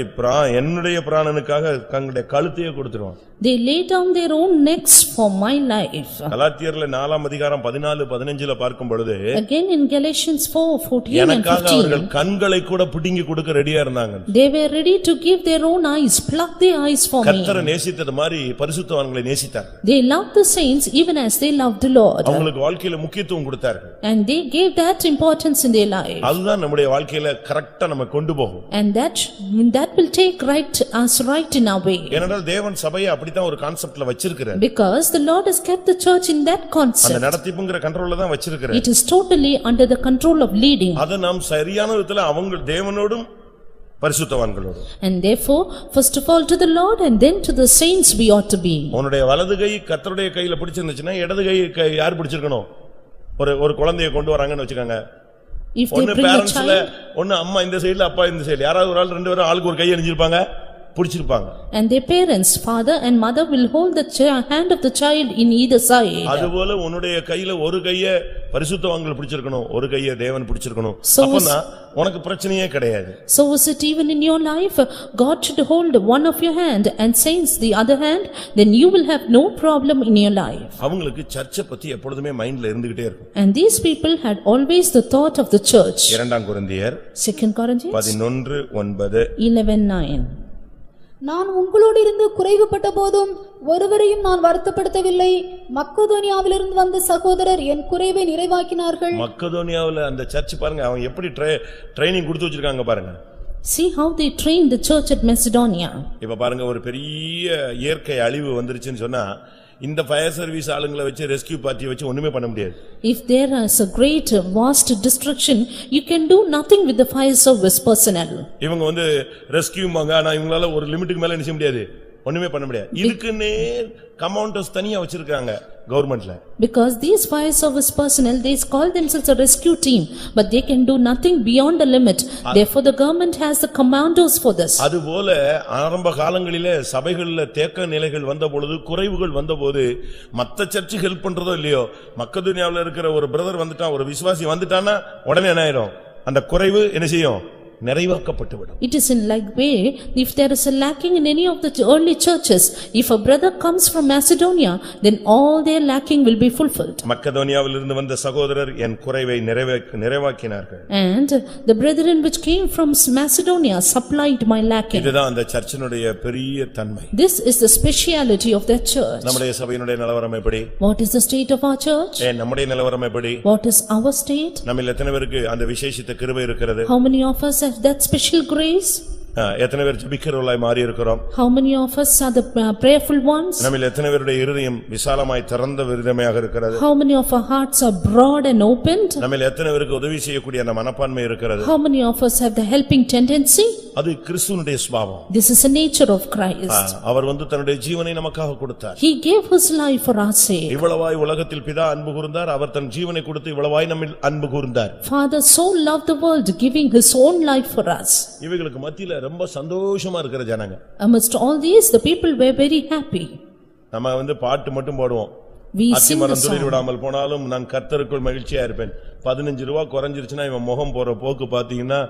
என்னுடைய பிராணனுக்காக தங்களுடைய கழுத்தையே கொடுத்துருவாங்க. They lay down their own necks for my life. கலாத்தியர்ல 4ஆம் அதிகாரம் 14-15 பார்க்கும் பொழுது, Again in Galatians 4:14 and எனக்காக 15, அவர்கள் கண்களை கூட பிடுங்கி கொடுக்க ரெடியா இருந்தாங்க. they were ready to give their own eyes, pluck their eyes for me. கர்த்தரை நேசித்தது மாதிரி பரிசுத்தவான்களை நேசித்தார். They loved the saints even as they loved the Lord. அவங்களுக்கு வாழ்க்கையில முக்கியத்துவம் கொடுத்தார்கள். And they gave that importance in their life. அதுதான் நம்முடைய வாழ்க்கையில கரெக்ட்டா நம்ம கொண்டு போகும். And that will take us right in our way. ஏனென்றால் தேவன் சபையை அப்படிதான் ஒரு கான்செப்ட்ல வச்சிருக்கிறார். Because the Lord has kept the church in that அந்த concept. நடத்திப்புங்கற கண்ட்ரோல்ல தான் வச்சிருக்கிறார். It is totally under the control of leading. அத நாம் சரியான விதத்துல அவங்க தேவனோடும் பரிசுத்தவான்களோடும். And therefore, first of all to the Lord and then to the saints we ought to be. உன்னுடைய வலது கை கர்த்தருடைய கையில பிடிச்சிருந்துச்சுனா இடது கை யார் பிடிச்சிருக்கணும்? ஒரு குழந்தையை கொண்டு வராங்கன்னு வெச்சுக்கங்க. If they bring a child, ஒன்னு அம்மா இந்த சைடுல அப்பா இந்த சைடுல, யாராவது ஒரு ஆள் ரெண்டு பேரும் ஆளுக்கு ஒரு கை அணிஞ்சிருப்பாங்க, பிடிச்சிருப்பாங்க. And their parents, father and mother will hold the hand of the child in either side. அதுபோல உன்னுடைய கையில ஒரு கையை பரிசுத்தவான்கள் பிடிச்சிருக்கணும், ஒரு கையை தேவன் பிடிச்சிருக்கணும். அப்பனா உனக்கு பிரச்சனையே கிடையாது. So is it even in your life? God should hold one of your hand and saints the other hand, then you will have no problem in your life. அவங்களுக்கு சர்ச்சை பத்தி எப்பொழுதுமே மைண்ட்ல இருந்துகிட்டே இருக்கும். And these people had always the thought of the church. 2 கொரிந்தியர் 2 Corinthians 11:9 11:9. நான் உங்களோடு இருந்து குறைவுபட்ட போதும் ஒருவரையும் நான் வருத்தப்படுத்தவில்லை. மக்கதோனியாவிலிருந்து வந்த சகோதரர் என் குறைவை நிறைவாக்கினார்கள். மக்கதோனியாவுல அந்த சர்ச் பாருங்க, அவங்க எப்படி ட்ரைனிங் கொடுத்து வச்சிருக்காங்க பாருங்க. See how they trained the church at Macedonia. இப்ப பாருங்க, ஒரு பெரிய இயற்கை அழிவு வந்துருச்சுன்னு சொன்னா இந்த ஃபயர் சர்வீஸ் ஆளுங்களை வச்சு ரெஸ்கியூ பார்ட்டியை வச்சு ஒண்ணுமே பண்ண முடியாது. If there is a great vast destruction, you can do nothing with the fire service personnel. இவங்க வந்து ரெஸ்கியூமாங்க, ஆனா இவங்களால ஒரு லிமிட்டுக்கு மேல என்ன செய்ய முடியாது, ஒண்ணுமே பண்ண முடியாது. இதுக்குன்னே கமாண்டர்ஸ் தனியா வச்சிருக்காங்க கவர்மெண்ட்ல. Because these fire service personnel, they call themselves a rescue team, but they can do nothing beyond the limit. Therefore the government has the commandos for this. அதுபோல ஆரம்ப காலங்களிலே சபைகளிலே தேக்க நிலைகள் வந்த பொழுது, குறைவுகள் வந்தபோது மத்த சர்ச் ஹெல்ப் பண்றதோ இல்லையோ, மக்கதோனியாவுல இருக்கிற ஒரு பிரதர் வந்துட்டான், ஒரு விசுவாசி வந்துட்டானா உடனே என்ன ஆயிடும், அந்த குறைவு என்ன செய்யும், நிறைவாக்கப்பட்டுவிடும். It is in like way, if there is a lacking in any of the early churches, if a brother comes from Macedonia, then all their lacking will be fulfilled. மக்கதோனியாவிலிருந்து வந்த சகோதரர் என் குறைவை நிறைவாக்கினார்கள். And the brethren which came from Macedonia supplied my lacking. இதுதான் அந்த சர்ச்சினுடைய பெரிய தன்மை. This is the speciality of that church. நம்முடைய சபையினுடைய நிலவரம் எப்படி? What is the state of our church? நம்முடைய நிலவரம் எப்படி? What is our state? நம்மில் எத்தனை பேருக்கு அந்த விசேஷித்த கிருபை இருக்கிறது? How many of us have that special grace? எத்தனை பேர் ஜெபிக்கிறவர்களாய் மாறி இருக்கிறோம்? How many of us are the prayerful ones? நம்மில் எத்தனை பேருடைய இருதயம் விசாலமாய் திறந்த இருதயமாக இருக்கிறது? How many of our hearts are broad and opened? நம்மில் எத்தனை பேருக்கு உதவி செய்யக்கூடிய அந்த மனப்பான்மை இருக்கிறது? How many of us have the helping tendency? அது கிறிஸ்துவினுடைய சுபாவம். This is the nature of Christ. அவர் வந்து தன்னுடைய ஜீவனை நமக்காக கொடுத்தார். He gave his life for our sake. இவ்வளவாய் உலகத்தில் பிதா அன்பு கூர்ந்தார், அவர் தன் ஜீவனை கொடுத்து இவ்வளவாய் நம்மில் அன்பு கூர்ந்தார். Father so loved the world, giving his own life for us. இவைகளுக்கு மத்தியில ரொம்ப சந்தோஷமா இருக்கிற ஜனங்க. Amidst all these, the people were very happy. நம்ம வந்து பாட்டு மட்டும் போடுவோம். We sing the அத்திமரம் துளிர் song. விடாமல் போனாலும் நான் கர்த்தருக்குள் மகிழ்ச்சியா இருப்பேன். 15 ரூபாய் குறைஞ்சிருச்சுன்னா இவன் முகம் போற போக்கு பாத்தீங்கன்னா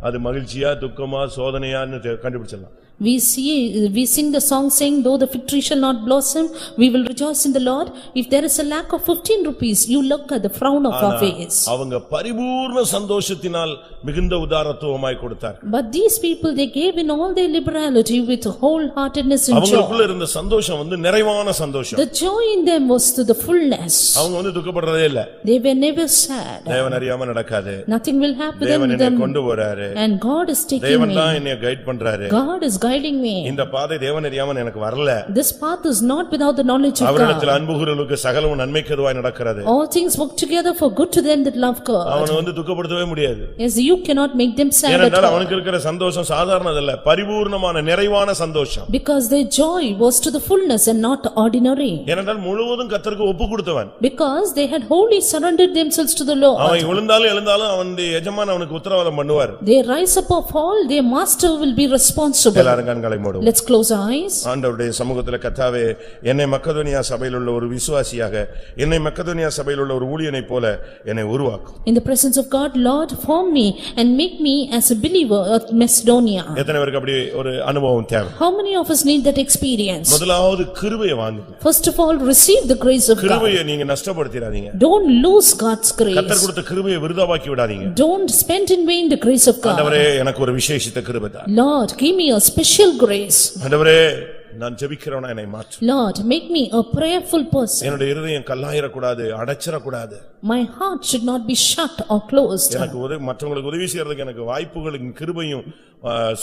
அது மகிழ்ச்சியா துக்கமா சோதனையான்னு கண்டுபிடிச்சிடலாம். We sing the song saying, though the fig tree shall not blossom, we will rejoice in the Lord. If there is a lack of 15 rupees, you look at the frown of our face. அவங்க பரிபூர்ண சந்தோஷத்தினால் மிகுந்த உதாரத்துவமாய் கொடுத்தார். But these people, they gave in all their liberality with wholeheartedness and joy. அவங்களுக்குள்ள இருந்த சந்தோஷம் வந்து நிறைவான சந்தோஷம். The joy in them was to the fullness. அவங்க வந்து துக்கப்படுறதே இல்ல. They were never sad. தேவன் அறியாம நடக்காது. Nothing will happen தேவன் to என்னை them. கொண்டு போறாரு. And God is taking தேவன் me. தான் என்னை கைட் பண்றாரு. God is guiding me. இந்த பாதை தேவன் அறியாம எனக்கு வரல. This path is not without the knowledge of அவரிடத்தில் God. அன்பு கூர்றவர்களுக்கு சகலமும் நன்மைக்கேதுவாய் நடக்கிறது. All things work together for good to them that love God. அவனை வந்து துக்கப்படுத்தவே முடியாது. Yes, you cannot make them sad at ஏனென்றால் all. அவனுக்கு இருக்கிற சந்தோஷம் சாதாரணதல்ல, பரிபூர்ணமான நிறைவான சந்தோஷம். Because their joy was to the fullness and not ordinary. ஏனென்றால் முழுவதும் கர்த்தருக்கு ஒப்பு கொடுத்தவன். Because they had wholly surrendered themselves to the Lord. அவன் விழுந்தாலும் எழுந்தாலும் அவனுடைய எஜமான் அவனுக்கு உத்தரவாதம் பண்ணுவார். They rise up or fall, their master will be responsible. எல்லாரும் கண்களை மூடுவோம். Let's close our eyes. ஆண்டவருடைய சமூகத்திலே கர்த்தாவே, என்னை மக்கதோனியா சபையில் உள்ள ஒரு விசுவாசியாக, என்னை மக்கதோனியா சபையில் உள்ள ஒரு ஊழியனைப் போல என்னை உருவாக்கும். In the presence of God, Lord, form me and make me as a believer at Macedonia. எத்தனை பேருக்கு அப்படி ஒரு அனுபவம் தேவை? How many of us need that experience? முதலாவது கிருபையை வாங்குங்க. First of all, receive the grace of God. கிருபையை நீங்க நஷ்டப்படுத்திராதீங்க. Don't lose God's grace. கர்த்தர் கொடுத்த கிருபையை விருதாவாக்கி விடாதீங்க. Don't spend in vain the grace of God. ஆண்டவரே, எனக்கு ஒரு விசேஷித்த கிருபை தார். Lord, give me a special grace. ஆண்டவரே, நான் ஜெபிக்கிறவனா என்னை மாற்று. Lord, make me a prayerful person. என்னுடைய இருதயம் கல்லாயிரக்கூடாது, அடைச்சிரக்கூடாது. My heart should not be shut or closed. எனக்கு மற்றவங்களுக்கு உதவி செய்யறதுக்கு எனக்கு வாய்ப்புகளும் கிருபையும்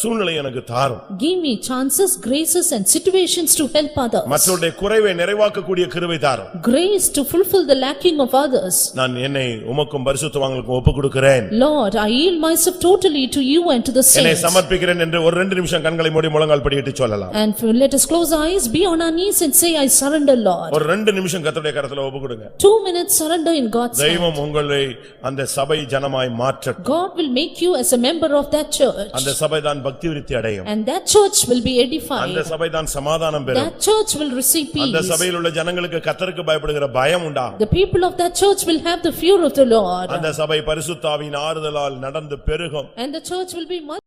சூழ்நிலை எனக்கு தாரும். Give me chances, graces and situations to help others. மற்றவருடைய குறைவை நிறைவாக்கக்கூடிய கிருபை தாரும். Grace to fulfill the lacking of others. நான் என்னை உமக்கும் பரிசுத்தவான்களுக்கும் ஒப்புக் கொடுக்கிறேன். Lord, I yield myself totally to you and to the என்னை saints. சமர்ப்பிக்கிறேன் என்று ஒரு 2 நிமிஷம் கண்களை மூடி முழங்கால் படியிட்டு சொல்லலாம். And let us us close our eyes, be on our knees and say, I surrender, Lord. ஒரு 2 நிமிஷம் கர்த்தருடைய கரத்துல ஒப்பு கொடுங்க. 2 minutes surrender in God's hand. தெய்வம் உங்களை அந்த சபை ஜனமாய் மாற்றட்டும். God will make you as a member of that church. அந்த சபை தான் பக்தி விருத்தி அடையும். And that church will be edified. அந்த சபை தான் சமாதானம் பெறும். That church will receive peace. அந்த சபையில் உள்ள ஜனங்களுக்கு கர்த்தருக்கு பயப்படுகிற பயம் உண்டாகும். The people of that church will have the fear of the Lord. அந்த சபை பரிசுத்த ஆவியின் ஆறுதலால் நடந்து பெருகும். And the church will be